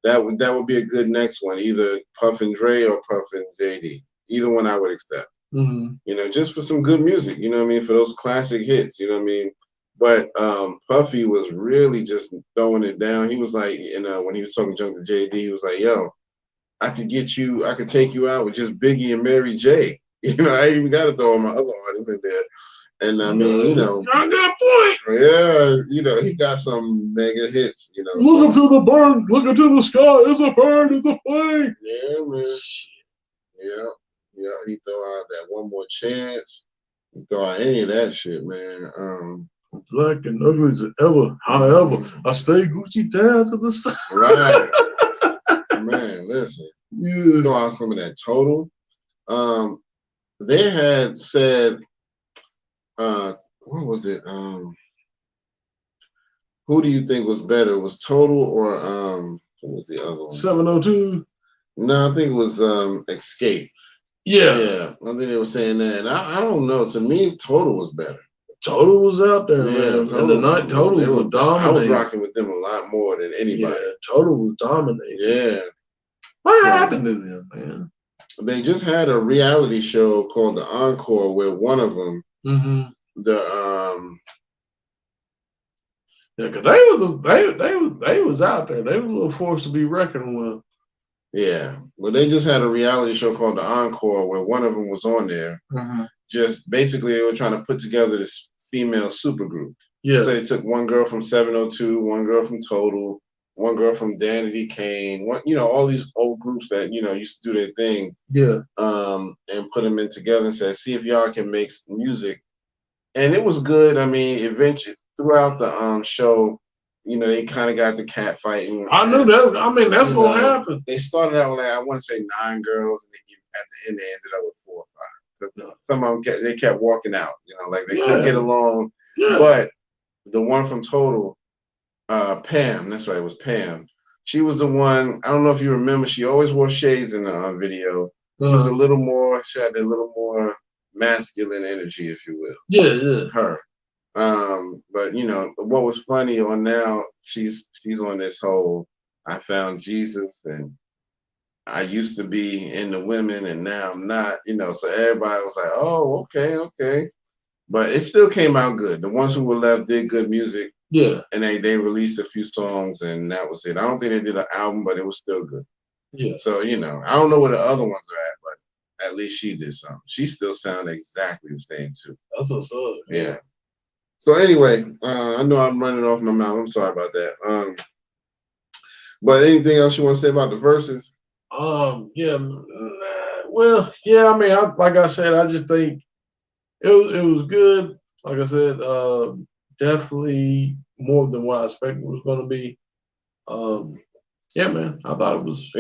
that would be a good next one, either Puff and Dre or Puff and JD. Either one I would accept. You know, just for some good music. You know what I mean? For those classic hits. You know what I mean? But Puffy was really just throwing it down. He was like, when he was talking junk to JD, he was like, "Yo, I could take you out with just Biggie and Mary J. You know, I ain't even got to throw all my other artists in there." And I mean, I got a point. Yeah, he got some mega hits. Look into the bird, look into the sky. It's a bird. It's a plane. Yeah, man. Yeah. He throw out that One More Chance. He throw out any of that shit, man. Black and ugly as ever. However, I stay Gucci down to the side. Right. Man, listen. Yeah. Go out some of that Total. They had said, what was it? Who do you think was better? Was Total or what was the other one? 702. No, I think it was Escape. Yeah. I think they were saying that. And I don't know. To me, Total was better. Total was out there, man. And the night Total was dominating. I was rocking with them a lot more than anybody. Yeah, Total was dominating. Yeah. What happened to them, man? They just had a reality show called The Encore where one of them, because they was out there. They was a little force to be reckoned with. Yeah. Well, they just had a reality show called The Encore where one of them was on there. Just basically they were trying to put together this female supergroup. Yeah. So they took one girl from 702, one girl from Total, one girl from Danity Kane, all these old groups that, used to do their thing. Yeah. And put them in together and said, see if y'all can make some music. And it was good. I mean, eventually throughout the show, they kind of got the cat fighting. I knew that. I mean, that's going to happen. They started out with, I want to say 9 girls, and at the end they ended up with 4 or 5. Some of them they kept walking out, they couldn't get along. Yeah. But the one from Total, Pam, that's right, it was Pam. She was the one, I don't know if you remember, she always wore shades in the video. She was she had a little more masculine energy, if you will. Yeah. Her. But what was funny on now, she's on this whole, I found Jesus and I used to be into women and now I'm not, so everybody was like, oh, okay. But it still came out good. The ones who were left did good music. Yeah. And they released a few songs and that was it. I don't think they did an album, but it was still good. Yeah. So, I don't know where the other ones are at, but at least she did something. She still sounded exactly the same too. That's what's up. Yeah. So anyway, I know I'm running off my mouth. I'm sorry about that. But anything else you want to say about the verses? Yeah. Well, yeah. I mean, like I said, I just think it was good. Like I said, definitely, more than what I expected it was going to be. Yeah, man, I thought it was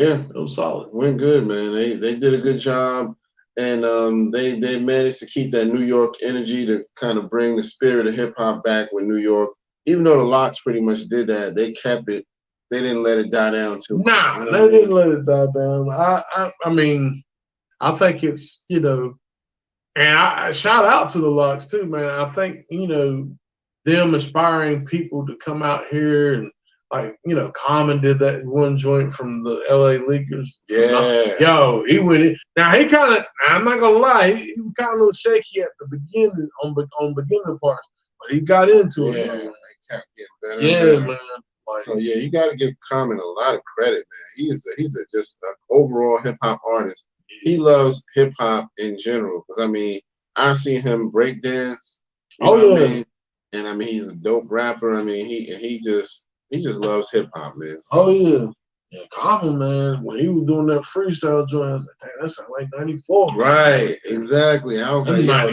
solid. Went good, man. They did a good job, and they managed to keep that New York energy to kind of bring the spirit of hip hop back with New York. Even though the Lox pretty much did that, they kept it. They didn't let it die down too much. Nah, they didn't let it die down. I mean, I think it's, you know, and I shout out to the Lox too, man. I think, you know, them inspiring people to come out here and, like, you know, Common did that one joint from the LA Leakers. Yeah. Yo, he went in. Now, he kind of, I'm not going to lie, he was kind of a little shaky at the beginning, on beginning parts, but he got into it. Yeah, they kept getting better. Yeah, man. Like, so, yeah, you got to give Common a lot of credit, man. He's just an overall hip-hop artist. He loves hip-hop in general because, I mean, I've seen him break dance. You know what I mean? And, I mean, he's a dope rapper. I mean, he just loves hip-hop, man. Oh, yeah. Yeah, Common, man, when he was doing that freestyle joint, I was like, that sounds like 94. Right, exactly. I was like, yo,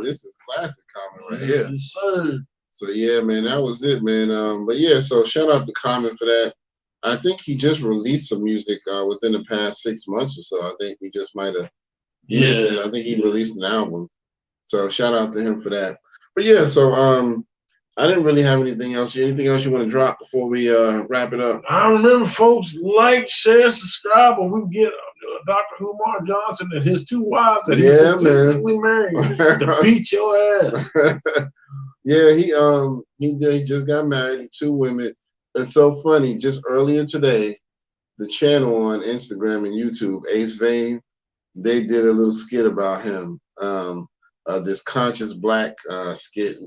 this is classic Common right here. Yes, sir. So, yeah, man, that was it, man. But, yeah, so shout out to Common for that. I think he just released some music within the past 6 months or so. I think we just might have missed it. I think he released an album. So shout out to him for that. But, yeah, so I didn't really have anything else. Anything else you want to drop before we wrap it up? I remember, folks, like, share, subscribe, and we get Dr. Umar Johnson and his 2 wives that he's statistically married to beat your ass. Yeah, he just got married to 2 women. It's so funny. Just earlier today, the channel on Instagram and YouTube, Ace Vane, they did a little skit about him. This conscious black skit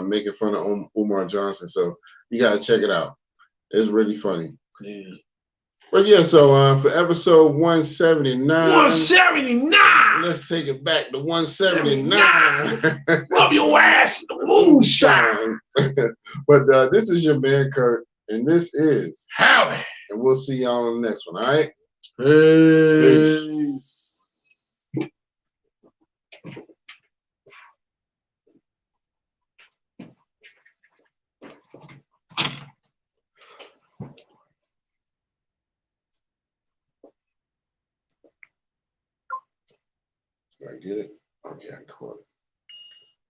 making fun of Umar Johnson. So you gotta check it out. It's really funny. Yeah. But yeah, so for episode 179. 179! Let's take it back to 179. Rub your ass in the moonshine. But this is your man, Kurt, and this is Howdy. And we'll see y'all on the next one, all right? Peace. Did I get it? Okay, I caught it.